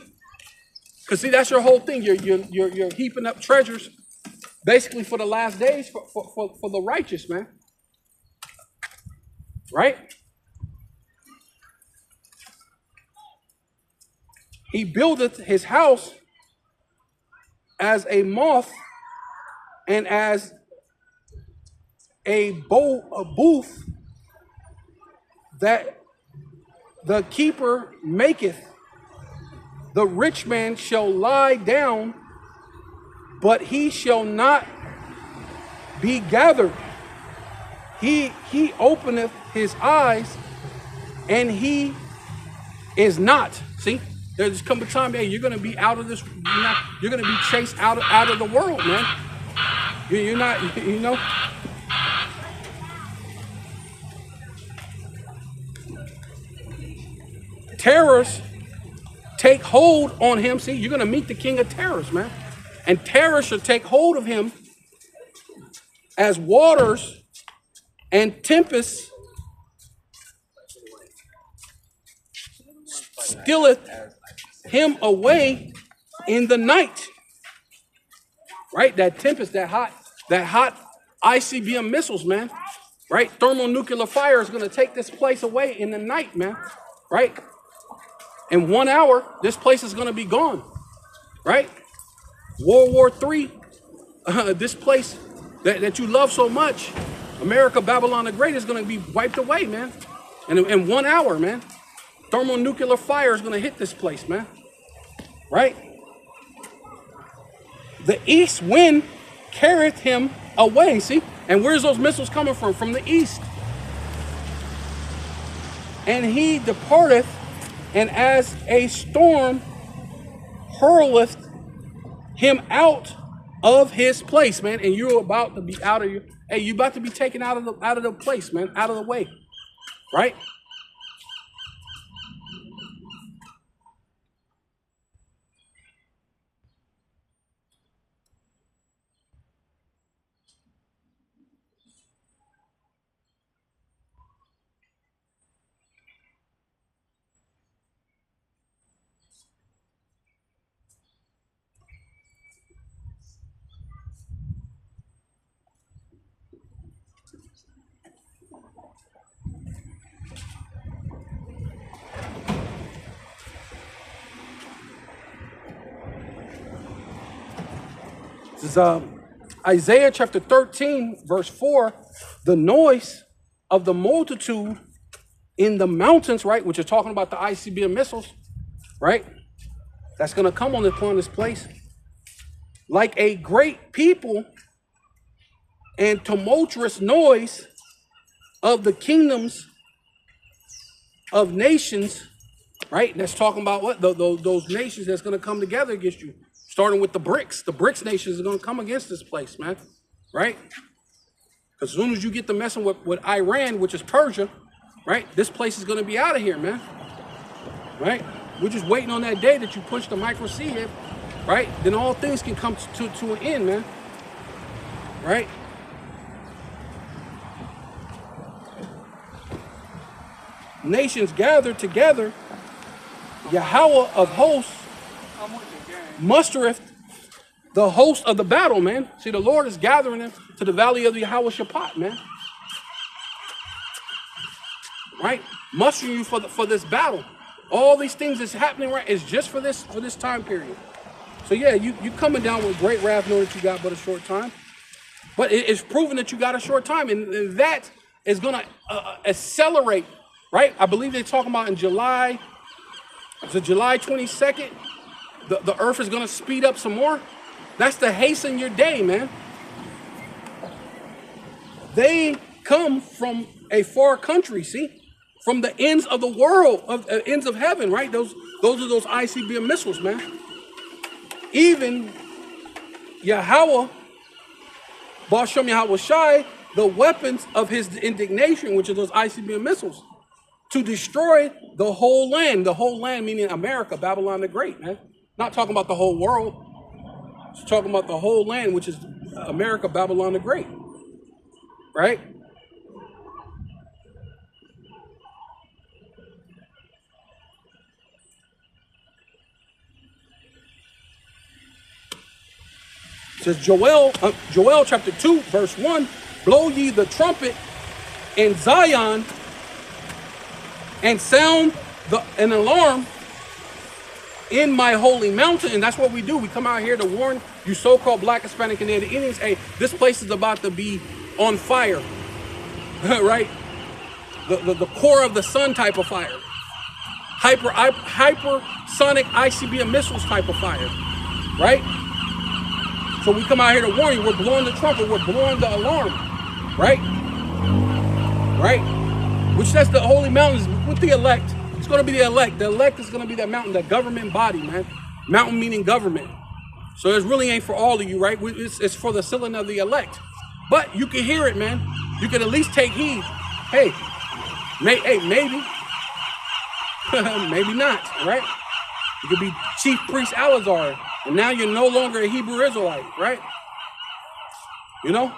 because see, that's your whole thing. You're heaping up treasures, basically for the last days for the righteous, man. Right? He buildeth his house as a moth, and as a booth that the keeper maketh. The rich man shall lie down, but he shall not be gathered. He openeth his eyes, and he is not. See, there's come a time, hey, you're gonna be out of this. You're gonna be chased out of the world, man. You're not, you know. Terrors take hold on him. See, you're gonna meet the king of terrors, man. And terror shall take hold of him as waters and tempests stealeth him away in the night. Right? That tempest, that hot ICBM missiles, man. Right? Thermonuclear fire is going to take this place away in the night, man. Right? In 1 hour, this place is going to be gone. Right? World War III, this place that you love so much, America, Babylon the Great, is going to be wiped away, man. And in 1 hour, man, thermonuclear fire is going to hit this place, man. Right? The east wind carrieth him away, see? And where's those missiles coming from? From the east. And he departeth, and as a storm hurleth him out of his place, man. And you're about to be out of your, hey, you're about to be taken out of the place, man, out of the way. Right? This is Isaiah chapter 13, verse 4. The noise of the multitude in the mountains, right, which is talking about the ICBM missiles, right? That's going to come upon this place. Like a great people and tumultuous noise of the kingdoms of nations, right? That's talking about what? Those nations that's going to come together against you. Starting with the BRICS. The BRICS nations are going to come against this place, man. Right? Because as soon as you get to messing with Iran, which is Persia, right? This place is going to be out of here, man. Right? We're just waiting on that day that you push the micro C here, right? Then all things can come to an end, man. Right? Nations gathered together, Yahweh of hosts mustereth the host of the battle, man. See, the Lord is gathering them to the valley of the Yahweh Shaphat, man. Right? Mustering you for this battle. All these things that's happening, right, is just for this time period. So yeah, you coming down with great wrath, knowing that you got but a short time. But it's proven that you got a short time, and that is going to accelerate, right? I believe they're talking about in July, so July 22nd, the earth is going to speed up some more. That's to hasten your day, man. They come from a far country, see? From the ends of the world, ends of heaven, right? Those are those ICBM missiles, man. Even Yahweh, Bashem Yahweh Shai, the weapons of his indignation, which are those ICBM missiles, to destroy the whole land. The whole land meaning America, Babylon the Great, man. Not talking about the whole world. It's talking about the whole land, which is America, Babylon the Great. Right? It says Joel chapter 2, verse 1, blow ye the trumpet in Zion and sound an alarm in my holy mountain. And that's what we do. We come out here to warn you so-called Black, Hispanic, and Native Indians, hey, this place is about to be on fire. right? The core of the sun type of fire. Hypersonic ICBM missiles type of fire, right? So we come out here to warn you. We're blowing the trumpet. We're blowing the alarm, right? Right? Which that's the holy mountains with the elect. It's going to be the elect. The elect is going to be that mountain, that government body, man. Mountain meaning government. So it really ain't for all of you, right? It's for the sealing of the elect. But you can hear it, man. You can at least take heed. Hey, maybe. Maybe not, right? You could be Chief Priest Alazar, and now you're no longer a Hebrew Israelite, right? You know?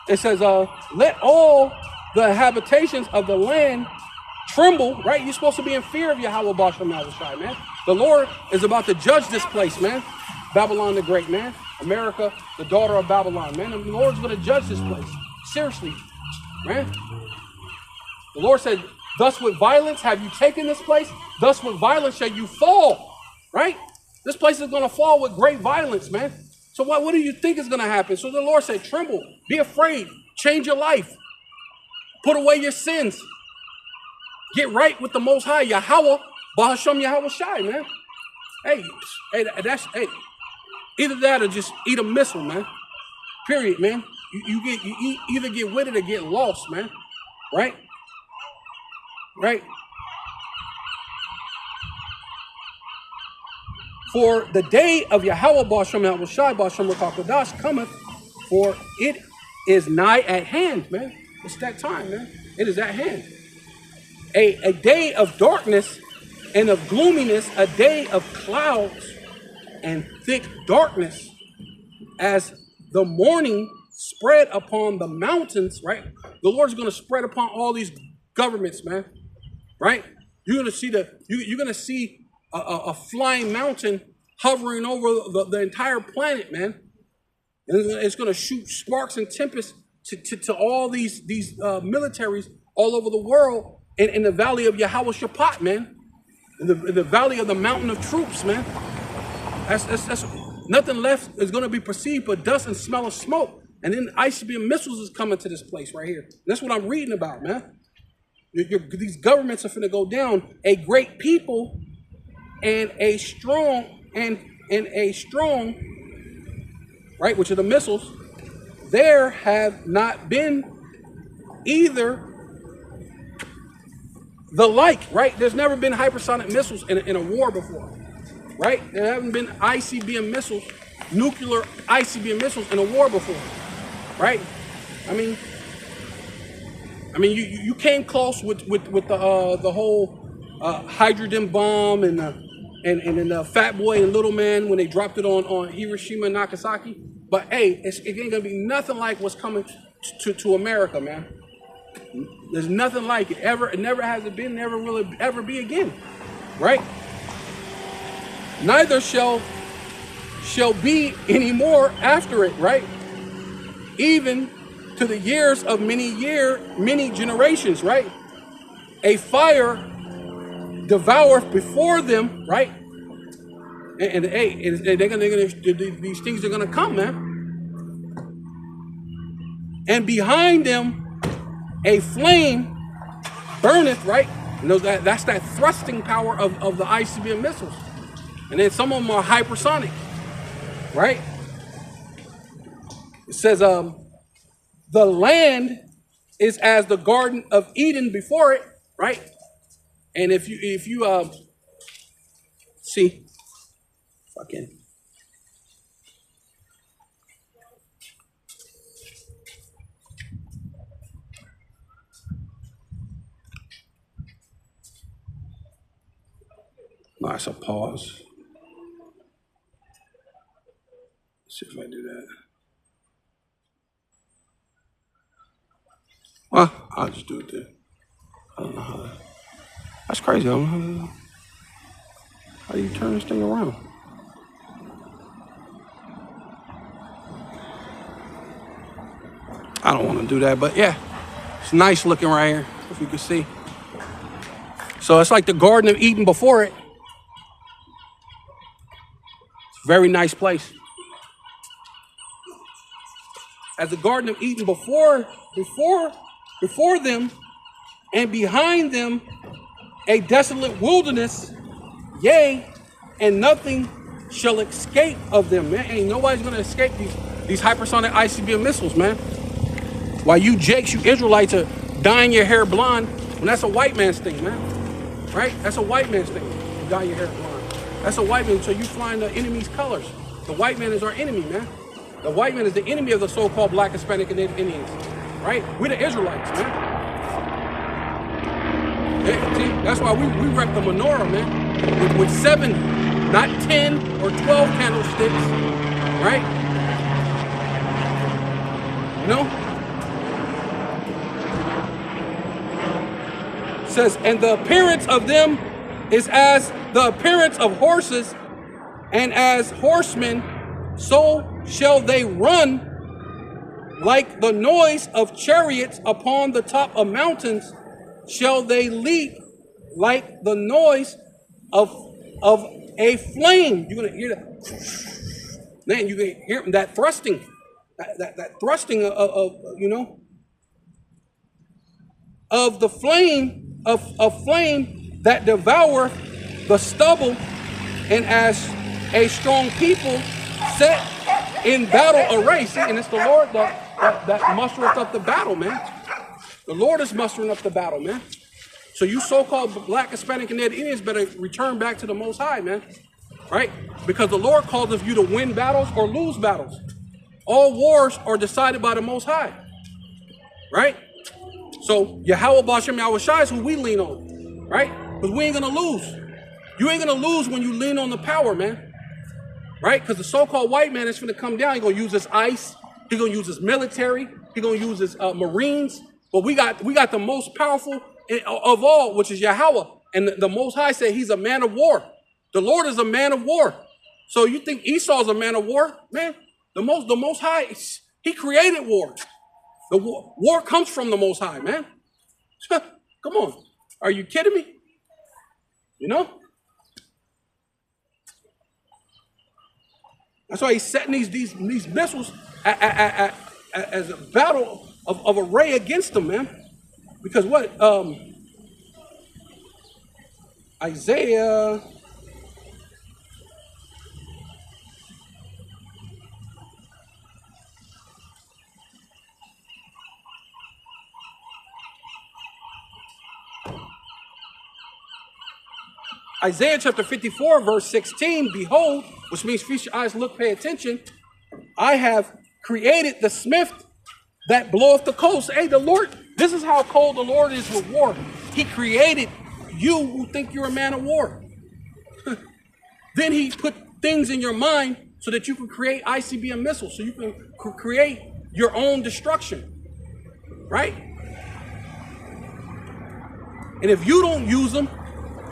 It says, let all the habitations of the land tremble, right? You're supposed to be in fear of Yahweh Bashem Yahushai, man. The Lord is about to judge this place, man. Babylon the Great, man. America, the daughter of Babylon, man. And the Lord's going to judge this place. Seriously, man. The Lord said, thus with violence have you taken this place. Thus with violence shall you fall, right? This place is going to fall with great violence, man. So what do you think is going to happen? So the Lord said, tremble, be afraid, change your life, put away your sins, get right with the Most High, Yahweh, Bahasham Yahweh Shai, man. Hey, either that or just eat a missile, man. Period, man. You either get with it or get lost, man. Right? Right? For the day of Yahweh Bashem Yahweh Shai Bashem Rakakadash cometh, for it is nigh at hand, man. It's that time, man. It is at hand. A day of darkness and of gloominess, a day of clouds and thick darkness, as the morning spread upon the mountains, right? The Lord's going to spread upon all these governments, man. Right? You're going to see you're going to see a flying mountain hovering over the entire planet, man. And it's going to shoot sparks and tempests to all these militaries all over the world in the valley of Yahweh Shaphat, man. In the valley of the mountain of troops, man. That's nothing left is going to be perceived but dust and smell of smoke. And then ICBM missiles is coming to this place right here. That's what I'm reading about, man. These governments are finna go down. A great people and a strong right, which are the missiles. There have not been either the like, right? There's never been hypersonic missiles in a war before, right? There haven't been ICBM missiles, nuclear ICBM missiles in a war before, right? I mean, you came close with the whole hydrogen bomb and the Fat Boy and Little Man when they dropped it on Hiroshima and Nagasaki. But hey, it ain't gonna be nothing like what's coming to America, man. There's nothing like it ever. It never has been, never will it ever be again, right? Neither shall be anymore after it, right? Even to the years of many generations, right? A fire devoureth before them, right? And these things are gonna come, man. And behind them, a flame burneth, right? You know, that's that thrusting power of the ICBM missiles. And then some of them are hypersonic, right? It says, the land is as the Garden of Eden before it, right? And if you see, fucking. Nice, a pause. Let's see if I do that. Well, I'll just do it there. I don't know how that. That's crazy. I don't know how do you turn this thing around? I don't want to do that, but yeah, it's nice looking right here, if you can see. So it's like the Garden of Eden before it. It's a very nice place. as the Garden of Eden before them, and behind them a desolate wilderness, yea, and nothing shall escape of them, man. Ain't nobody's gonna escape these hypersonic ICBM missiles, man. While you Jakes, you Israelites are dyeing your hair blonde, and that's a white man's thing, man. Right? That's a white man's thing. You dye your hair blonde. That's a white man, so you flying the enemy's colors. The white man is our enemy, man. The white man is the enemy of the so-called Black, Hispanic, and Native Indians. Right? We're the Israelites, man. Yeah, see, that's why we rep the menorah, man. With 7, not 10 or 12 candlesticks. Right? You know? It says, and the appearance of them is as the appearance of horses, and as horsemen, so shall they run, like the noise of chariots upon the top of mountains, shall they leap, like the noise of a flame. You're gonna hear that. Man, you can hear that thrusting, that thrusting of you know, of the flame of flame that devoureth the stubble, and as a strong people set in battle array. See, and it's the Lord that mustereth up the battle, man. The Lord is mustering up the battle, man. So you so-called Black, Hispanic, and Native Indians better return back to the Most High, man. Right? Because the Lord calls of you to win battles or lose battles. All wars are decided by the Most High. Right? So Yahweh Bashem Yahushai is who we lean on. Right? Because we ain't going to lose. You ain't going to lose when you lean on the power, man. Right? Because the so-called white man is going to come down. He's going to use his ICE. He's going to use his military. He's going to use his Marines. But we got the most powerful of all, which is Yahweh. And the Most High said he's a man of war. The Lord is a man of war. So you think Esau's a man of war? Man, the Most High, he created war. The war comes from the Most High, man. Come on. Are you kidding me? You know? That's why he's setting these missiles as a battle of array against them, man. Because what? Isaiah. Isaiah chapter 54, verse 16, behold, which means feast your eyes, look, pay attention. I have created the smith that bloweth the coals. Hey, the Lord, this is how cold the Lord is with war. He created you who think you're a man of war. Then he put things in your mind so that you can create ICBM missiles, so you can create your own destruction. Right? And if you don't use them,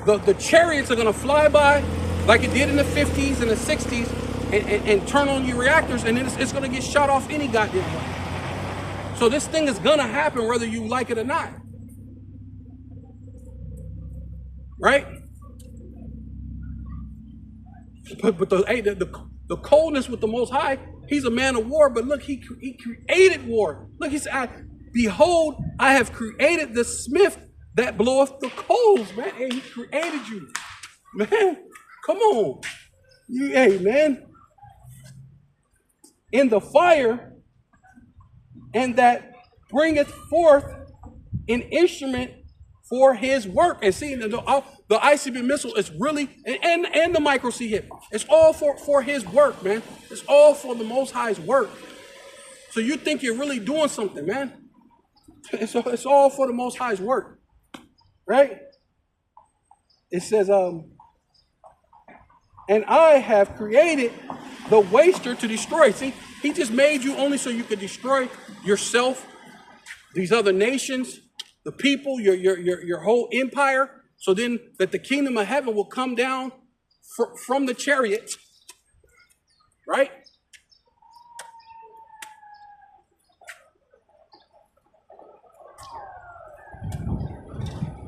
the chariots are going to fly by like it did in the 50s and the 60s and turn on your reactors, and then it's going to get shot off any goddamn way. So this thing is going to happen whether you like it or not. Right? But the coldness with the Most High, he's a man of war, but look, he created war. Look, he said, behold, I have created the smith that bloweth the coals, man. Hey, he created you. Man, come on. Hey, man. In the fire, and that bringeth forth an instrument for his work. And see, the ICBM missile is really, and the micro C hip, it's all for his work, man. It's all for the Most High's work. So you think you're really doing something, man. It's all for the Most High's work. Right? It says, and I have created the waster to destroy. See, he just made you only so you could destroy yourself, these other nations, the people, your whole empire, so then that the kingdom of heaven will come down from the chariot. Right?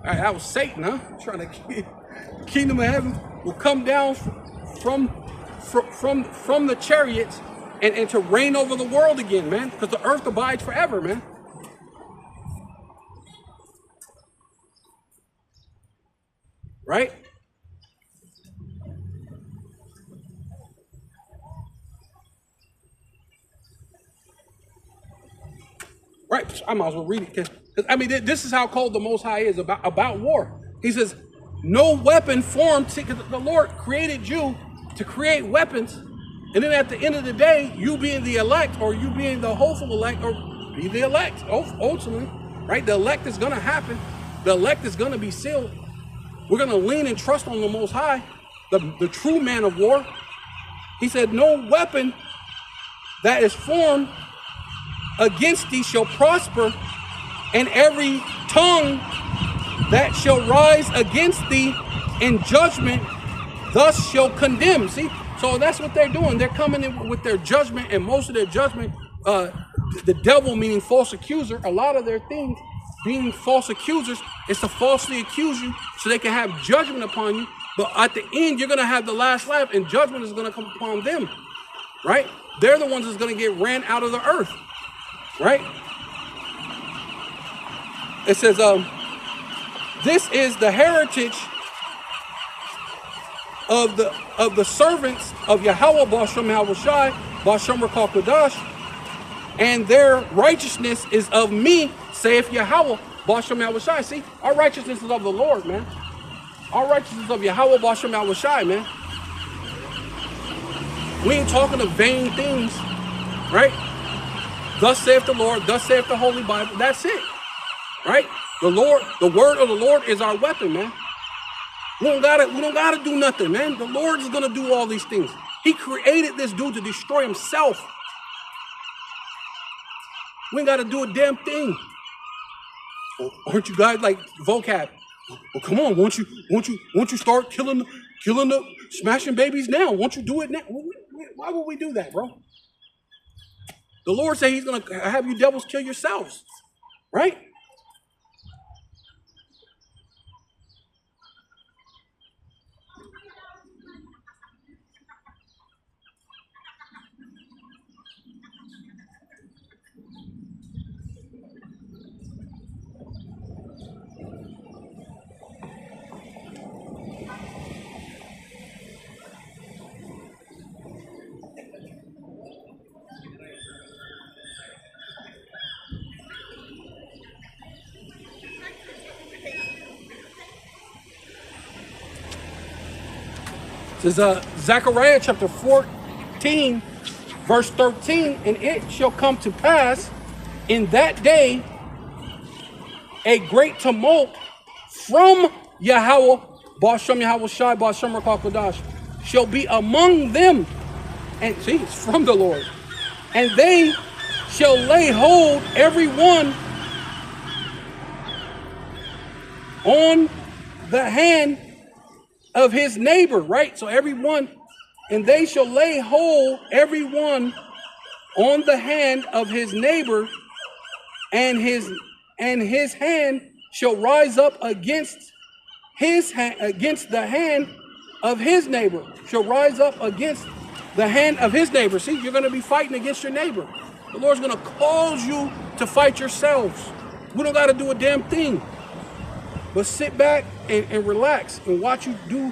All right, that was Satan, huh? Trying to kingdom of heaven will come down from the chariots and to reign over the world again, man, because the earth abides forever, man. Right? Right. I might as well read it because I mean this is how cold the Most High is about war. He says, "No weapon formed." See, because the Lord created you to create weapons, and then at the end of the day, you being the elect, or you being the hopeful elect, or be the elect ultimately, right? The elect is gonna happen. The elect is gonna be sealed. We're gonna lean and trust on the Most High, the true man of war. He said, "No weapon that is formed against thee shall prosper, and every tongue that shall rise against thee in judgment thus shall condemn." See, so that's what they're doing. They're coming in with their judgment, and most of their judgment, the devil meaning false accuser, a lot of their things being false accusers is to falsely accuse you so they can have judgment upon you. But at the end, you're going to have the last laugh, and judgment is going to come upon them, right? They're the ones that's going to get ran out of the earth. Right? It says, this is the heritage of the servants of Yahweh Ba'ashem Yahushai, Ba'ashem Rakakadash, and their righteousness is of me, saith Yahweh Ba'ashem Yahushai. See, our righteousness is of the Lord, man. Our righteousness is of Yahweh Ba'ashem Yahushai, man. We ain't talking of vain things, right? Thus saith the Lord, thus saith the Holy Bible. That's it, right? The Lord, the word of the Lord is our weapon, man. We don't gotta do nothing, man. The Lord is gonna do all these things. He created this dude to destroy himself. We ain't gotta do a damn thing. Aren't you guys like vocab? Well, come on, won't you start killing the smashing babies now? Won't you do it now? Why would we do that, bro? The Lord said he's going to have you devils kill yourselves, right? This is Zechariah chapter 14, verse 13. "And it shall come to pass in that day a great tumult from Yahweh, Ba'ashem Yahushai, Ba'ashem Rakakadash, shall be among them." And see, it's from the Lord. "And they shall lay hold every one on the hand of his neighbor," right? So everyone, "and they shall lay hold every one on the hand of his neighbor, and his hand shall rise up against his hand, against the hand of his neighbor." Shall rise up against the hand of his neighbor. See, you're going to be fighting against your neighbor. The Lord's going to cause you to fight yourselves. We don't got to do a damn thing. But sit back and relax and watch you do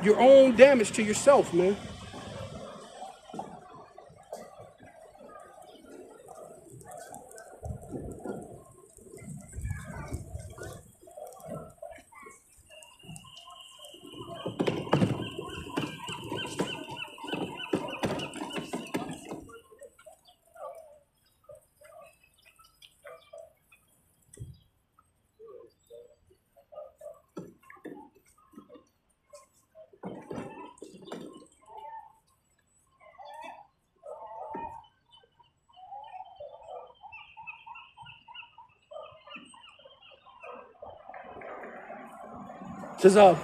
your own damage to yourself, man. It says,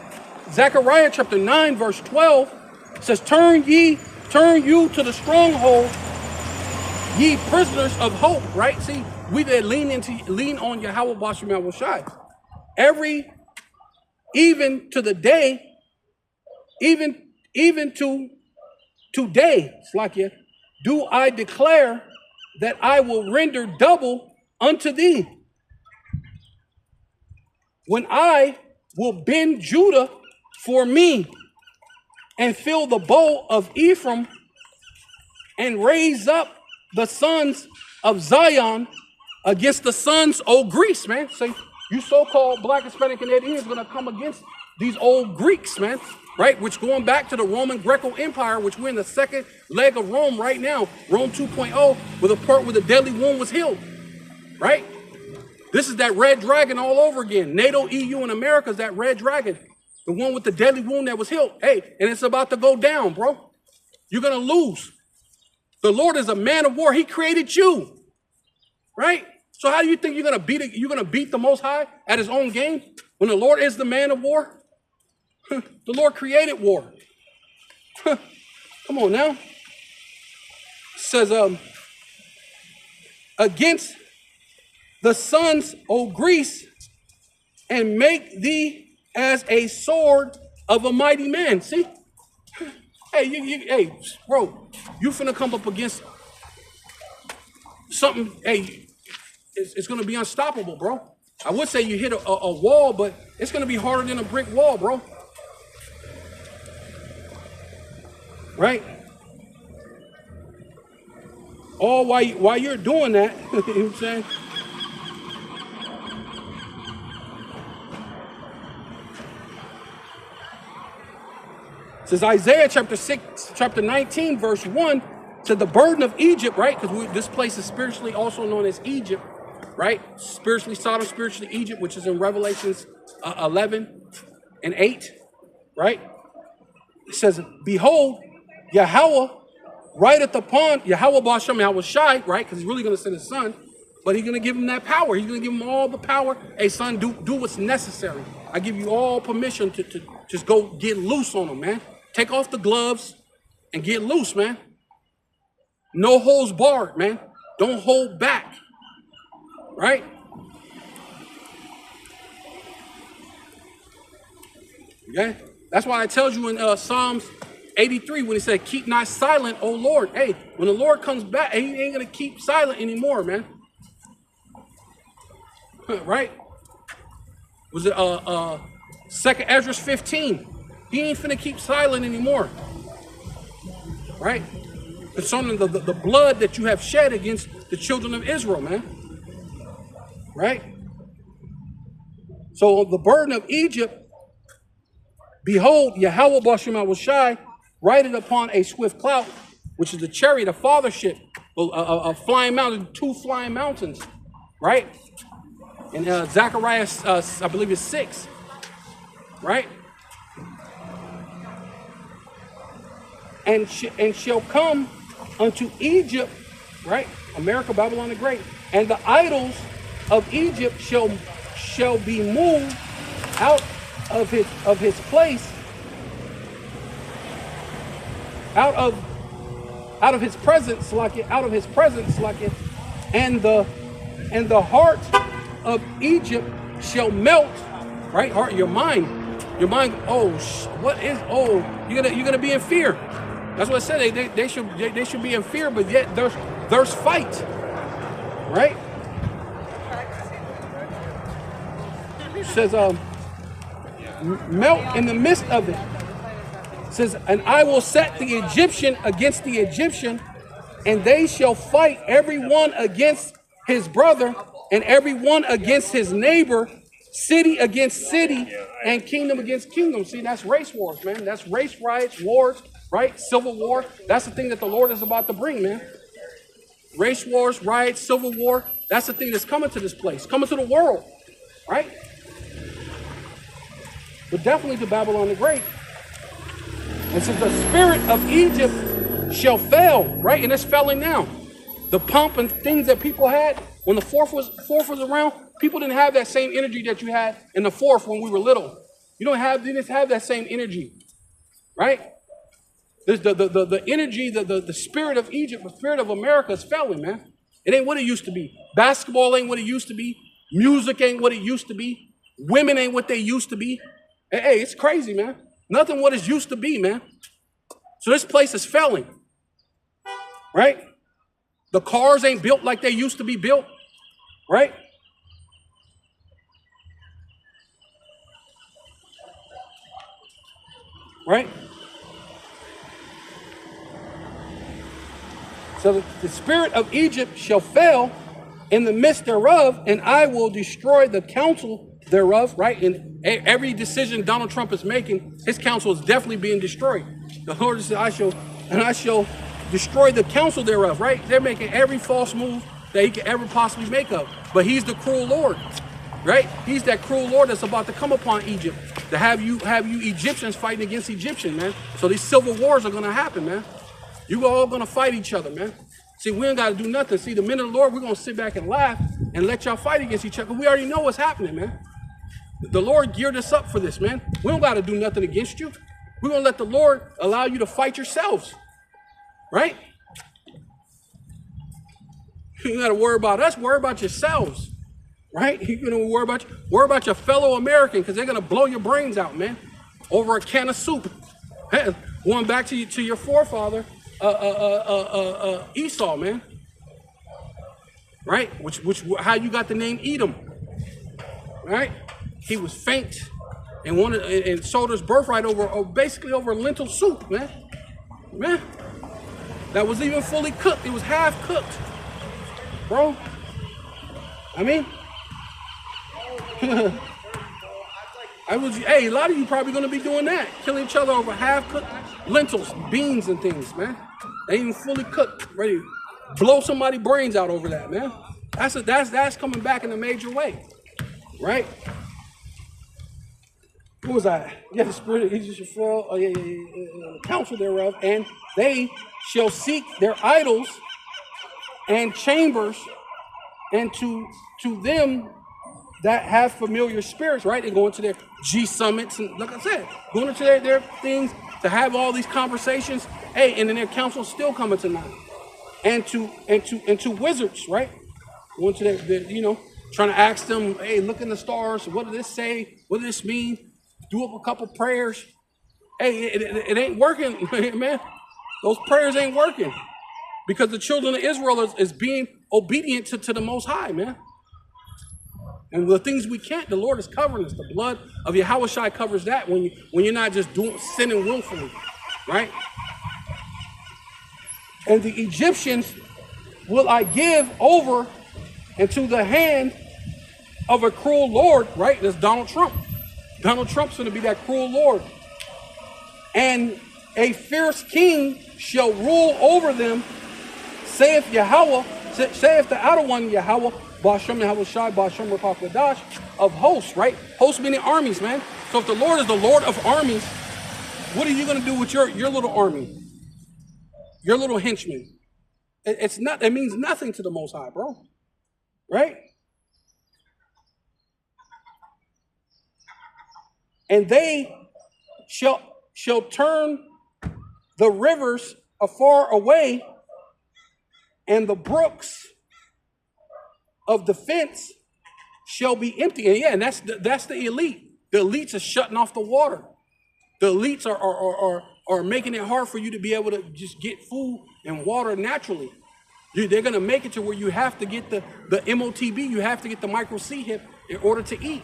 Zechariah chapter 9, verse 12 says, turn you to the stronghold, ye prisoners of hope, right? See, we did lean on Yahweh Ba'ashem Yahushai. Even to the day, even to today, Slakia, do I declare that I will render double unto thee, when I will bend Judah for me, and fill the bow of Ephraim, and raise up the sons of Zion against the sons of Greece, man. So you so-called Black, Hispanic, and Indians is going to come against these old Greeks, man, right? Which going back to the Roman Greco Empire, which we're in the second leg of Rome right now, Rome 2.0, with a part where the deadly wound was healed, right? This is that red dragon all over again. NATO, EU, and America is that red dragon. The one with the deadly wound that was healed. Hey, and it's about to go down, bro. You're going to lose. The Lord is a man of war. He created you, right? So how do you think you're going to beat it? You're going to beat the Most High at his own game when the Lord is the man of war? The Lord created war. Come on now. It says, against the sons of Greece, and make thee as a sword of a mighty man. See? Hey, hey, bro, you finna come up against something, hey, it's gonna be unstoppable, bro. I would say you hit a wall, but it's gonna be harder than a brick wall, bro. Right? All while you're doing that, you know what I'm saying? It says Isaiah chapter 19, verse 1, said the burden of Egypt, right? Because this place is spiritually also known as Egypt, right? Spiritually Sodom, spiritually Egypt, which is in Revelations 11 and 8, right? It says, behold, Yahweh rideth upon, Yahweh Ba'ashem Yahweh Shai, right? Because he's really going to send his son, but he's going to give him that power. He's going to give him all the power. Hey, son, do what's necessary. I give you all permission to just go get loose on him, man. Take off the gloves and get loose, man. No holds barred, man. Don't hold back, right? Okay? That's why it tells you in Psalms 83 when he said, keep not silent, O Lord. Hey, when the Lord comes back, he ain't going to keep silent anymore, man. Right? Was it 2nd Ezra 15? He ain't finna keep silent anymore. Right? Concerning the blood that you have shed against the children of Israel, man. Right? So the burden of Egypt, behold, Yahweh Ba'ashem Yahweh Shai rideth upon a swift cloud, which is the chariot, a fathership, a flying mountain, 2 flying mountains. Right? In Zechariah, I believe it's 6. Right? And shall come unto Egypt, right? America, Babylon the Great. And the idols of Egypt shall be moved out of his place, out of his presence, like it, and the heart of Egypt shall melt, right? Heart, your mind. Oh, you're gonna be in fear. That's what I said. They should be in fear, but yet there's fight, right? It says melt in the midst of it. It says, and I will set the Egyptian against the Egyptian, and they shall fight every one against his brother, and every one against his neighbor, city against city, and kingdom against kingdom. See, that's race wars, man. That's race riots, wars, right? Civil war. That's the thing that the Lord is about to bring, man. Race wars, riots, civil war. That's the thing that's coming to this place, coming to the world, right? But definitely to Babylon the Great. And since the spirit of Egypt shall fail, right? And it's failing now. The pomp and things that people had when the fourth was around, people didn't have that same energy that you had in the fourth when we were little. You didn't have that same energy, right? The energy, the spirit of Egypt, the spirit of America is failing, man. It ain't what it used to be. Basketball ain't what it used to be. Music ain't what it used to be. Women ain't what they used to be. Hey, it's crazy, man. Nothing what it used to be, man. So this place is failing. right? The cars ain't built like they used to be built, right? Right? So the spirit of Egypt shall fail in the midst thereof, and I will destroy the counsel thereof, right? And every decision Donald Trump is making, his counsel is definitely being destroyed. The Lord said, I shall destroy the counsel thereof, right? They're making every false move that he could ever possibly make of. But he's the cruel Lord, right? He's that cruel Lord that's about to come upon Egypt, to have you Egyptians fighting against Egyptians, man. So these civil wars are going to happen, man. You all going to fight each other, man. See, we ain't got to do nothing. See, the men of the Lord, we're going to sit back and laugh and let y'all fight against each other. We already know what's happening, man. The Lord geared us up for this, man. We don't got to do nothing against you. We're going to let the Lord allow you to fight yourselves, right? You got to worry about us. Worry about yourselves, right? You're going to worry about your fellow American, because they're going to blow your brains out, man, over a can of soup. Going back to your forefather, Esau, man, right? How you got the name Edom, right? He was faint and sold his birthright basically over lentil soup, man. That was even fully cooked. It was half cooked, bro. I mean, hey, a lot of you probably gonna be doing that, killing each other over half-cooked lentils, beans, and things, man. They ain't even fully cooked, ready to blow somebody's brains out over that, man. That's coming back in a major way, right? What was I? Yeah, the spirit of Egypt shall fall. Oh, the counsel thereof, and they shall seek their idols and chambers, and to them that have familiar spirits, right? They go into their G summits, and like I said, going into their things to have all these conversations. Hey, and then their council's still coming tonight. And to wizards, right? Going to their trying to ask them, hey, look in the stars. What does this say? What does this mean? Do up a couple prayers. Hey, it ain't working, man. Those prayers ain't working because the children of Israel is being obedient to the Most High, man. And the things we can't, the Lord is covering us. The blood of Yahushua covers that when you're not just sinning willfully, right? And the Egyptians will I give over into the hand of a cruel Lord, right? That's Donald Trump. Donald Trump's going to be that cruel Lord. And a fierce king shall rule over them, saith Yahweh, saith the outer one Yahweh, Bashem Yahushai, Bashem Rapakadash, of hosts, right? Hosts meaning armies, man. So if the Lord is the Lord of armies, what are you going to do with your little army? Your little henchmen? It means nothing to the Most High, bro. Right? And they shall turn the rivers afar away, and the brooks of defense shall be empty. And yeah, and that's the elite. The elites are shutting off the water. The elites are making it hard for you to be able to just get food and water naturally. They're going to make it to where you have to get the MOTB, you have to get the micro C hip in order to eat.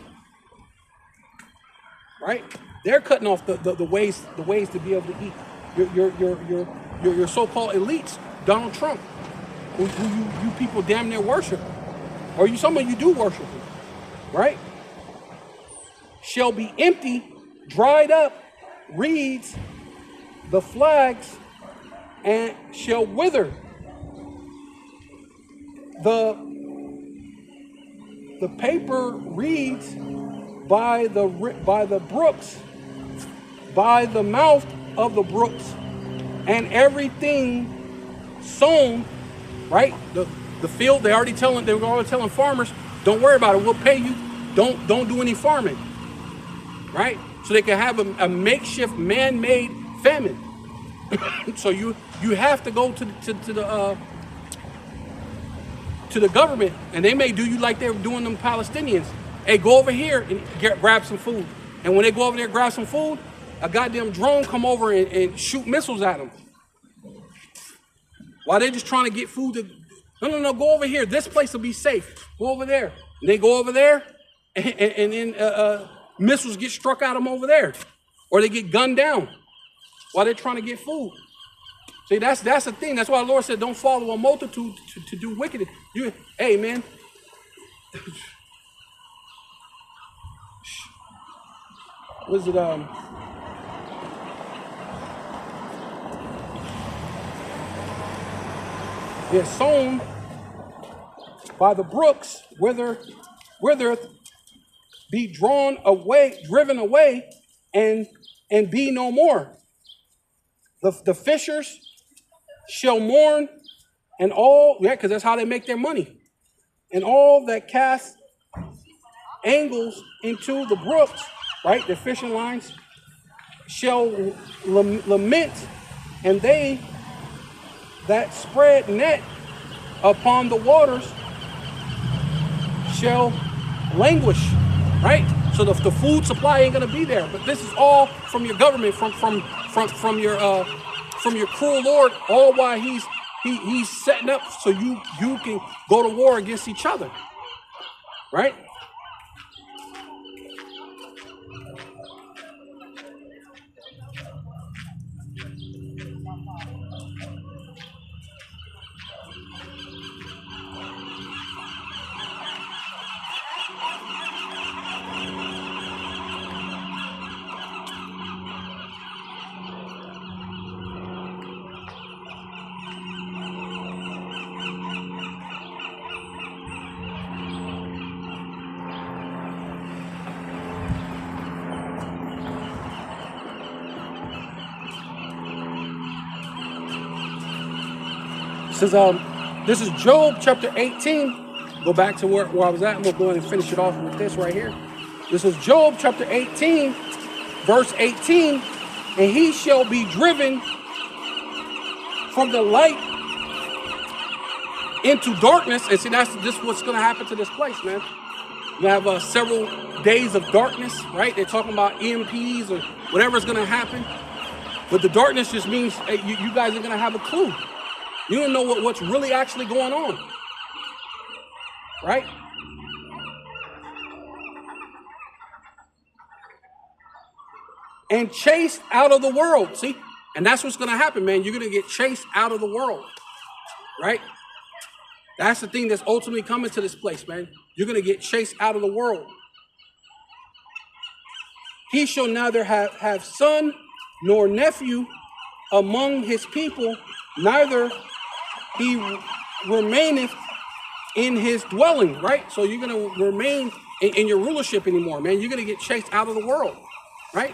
Right? They're cutting off the ways to be able to eat. Your so-called elites, Donald Trump, who you people damn near worship, or some of you do worship him, right? Shall be empty, dried up, reeds, the flags, and shall wither. The paper reeds by the brooks, by the mouth of the brooks, and everything sown, right? The field, they were already telling farmers, don't worry about it, we'll pay you. Don't do any farming, right? So they can have a makeshift man-made famine. So you have to go to the government, and they may do you like they were doing them Palestinians. Hey, go over here and grab some food. And when they go over there and grab some food, a goddamn drone come over and shoot missiles at them. While they're just trying to get food to, no, go over here. This place will be safe. Go over there. And they go over there, and then missiles get struck at them over there. Or they get gunned down while they're trying to get food. See, that's the thing. That's why the Lord said, don't follow a multitude to do wickedness. Hey, man. Was it, they're sown by the brooks, withereth, be driven away, and be no more. The fishers shall mourn, and all, because that's how they make their money. And all that cast angles into the brooks, right, the fishing lines, shall lament, and they that spread net upon the waters shall languish, right? So the food supply ain't gonna be there. But this is all from your government, from your cruel Lord, all while he's setting up so you can go to war against each other, right? This is Job chapter 18. Go back to where I was at, and we'll go ahead and finish it off with this right here. This is Job chapter 18, verse 18. And he shall be driven from the light into darkness. And see, that's just what's going to happen to this place, man. You have several days of darkness, right? They're talking about EMPs or whatever's going to happen. But the darkness just means you guys are going to have a clue. You don't know what's really actually going on, right? And chased out of the world, see? And that's what's going to happen, man. You're going to get chased out of the world, right? That's the thing that's ultimately coming to this place, man. You're going to get chased out of the world. He shall neither have son nor nephew among his people, neither he remaineth in his dwelling, right? So you're going to remain in your rulership anymore, man. You're going to get chased out of the world, right?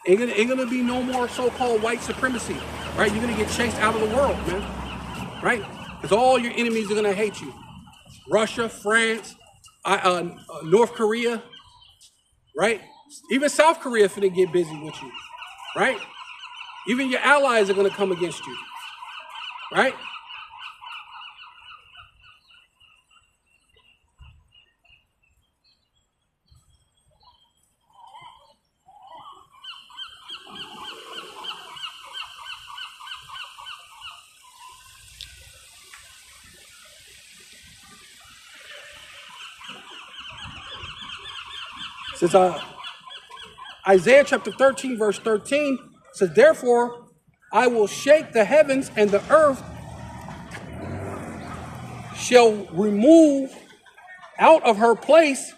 Ain't gonna be no more so-called white supremacy, right? You're going to get chased out of the world, man, right? Because all your enemies are going to hate you. Russia, France, North Korea, right? Even South Korea is going to get busy with you, right? Even your allies are going to come against you, right? Says Isaiah chapter 13, verse 13 says, therefore I will shake the heavens, and the earth shall remove out of her place,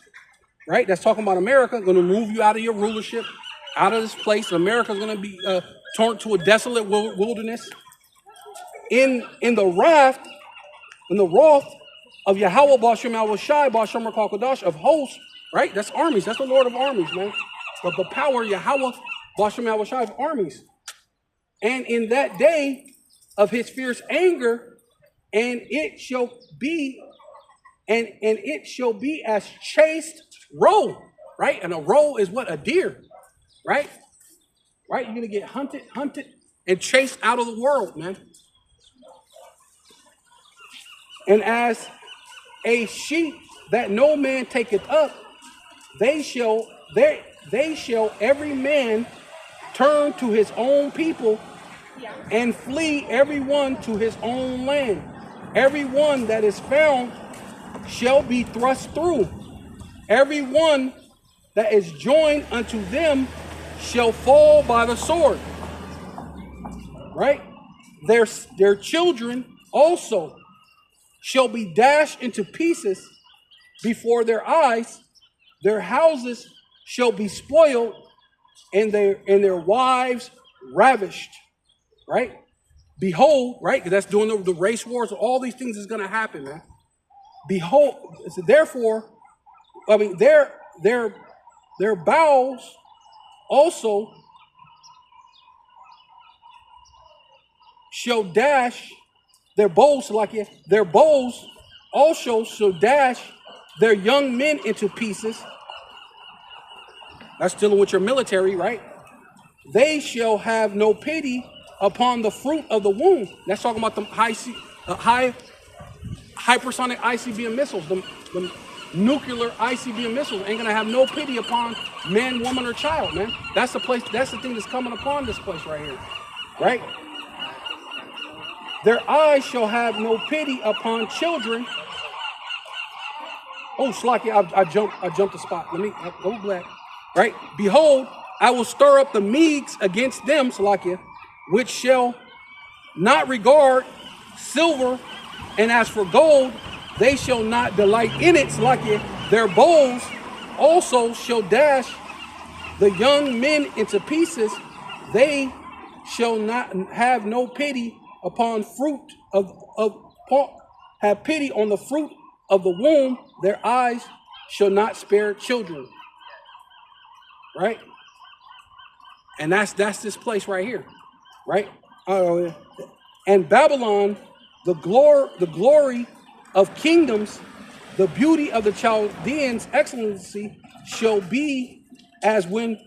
right? That's talking about America, going to move you out of your rulership, out of this place. America's going to be turned to a desolate wilderness. In the wrath of Yahweh Bashem Al-Shai, Bashem Rakakadash, of hosts, right? That's armies. That's the Lord of armies, man. But the power, Yahweh Bashem Al-Shai, of armies. And in that day of his fierce anger, and it shall be as chased roe, right? And a roe is what? A deer, right? Right? You're going to get hunted, and chased out of the world, man. And as a sheep that no man taketh up, they shall every man turn to his own people, and flee every one to his own land. Every one that is found shall be thrust through. Every one that is joined unto them shall fall by the sword. Right? Their children also shall be dashed into pieces before their eyes. Their houses shall be spoiled, and their wives ravished. Right? Behold, right? Because that's doing the race wars. All these things is going to happen, man. Behold, so therefore, I mean, their bowels also shall dash their bows, their bows also shall dash their young men into pieces. That's dealing with your military, right? They shall have no pity upon the fruit of the womb. That's talking about the hypersonic ICBM missiles, the nuclear ICBM missiles. Ain't gonna have no pity upon man, woman, or child, man. That's the place. That's the thing that's coming upon this place right here, right? Their eyes shall have no pity upon children. Oh, Slacky, I jumped the spot. Let me go back. Right? Behold, I will stir up the Medes against them, Slakia, which shall not regard silver, and as for gold, they shall not delight in it, Slakia. Their bows also shall dash the young men into pieces. They shall not have no pity upon fruit have pity on the fruit of the womb. Their eyes shall not spare children. Right? And that's this place right here. Right? And Babylon, the glory of kingdoms, the beauty of the Chaldeans' excellency shall be as when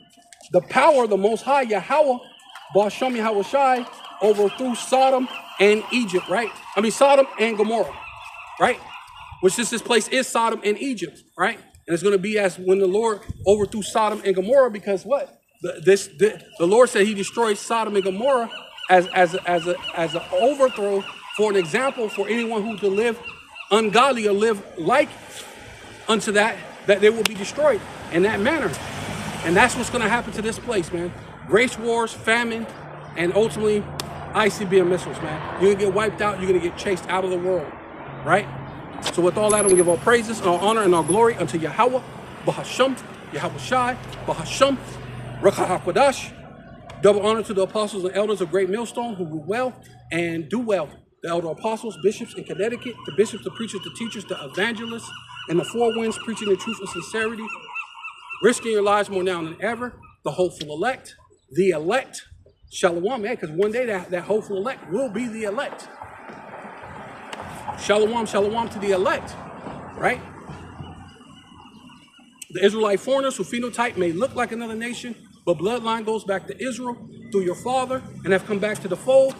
the power of the Most High Yahweh, Ba'ashem Yahweh Shai, overthrew Sodom and Egypt, right? I mean, Sodom and Gomorrah, right? Which this place is Sodom and Egypt, right? And it's going to be as when the Lord overthrew Sodom and Gomorrah, because what? The Lord said he destroyed Sodom and Gomorrah as an overthrow, for an example for anyone who to live ungodly or live like unto that they will be destroyed in that manner. And that's what's going to happen to this place, man. Race wars, famine, and ultimately ICBM missiles, man. You're going to get wiped out. You're going to get chased out of the world, right? So with all that, we give all praises and all honor and all glory unto Yahweh, Ba'ashem, Yahweh Shai, Ba'ashem, Rakah HaKodash. Double honor to the apostles and elders of Great Millstone who rule well and do well. The elder apostles, bishops in Connecticut, the bishops, the preachers, the teachers, the evangelists, and the four winds preaching the truth and sincerity, risking your lives more now than ever. The hopeful elect, the elect, Shalom, man, because one day that hopeful elect will be the elect. Shalom, shalom to the elect, right? The Israelite foreigners whose phenotype may look like another nation, but bloodline goes back to Israel through your father and have come back to the fold.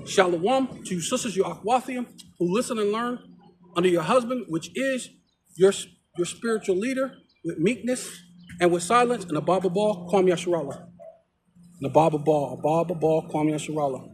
Shalom to you sisters, your Akwathium, who listen and learn under your husband, which is your spiritual leader, with meekness and with silence, and Abba Ball, Kwam Yasharallah. And Abba Ball, Kwam Yasharallah.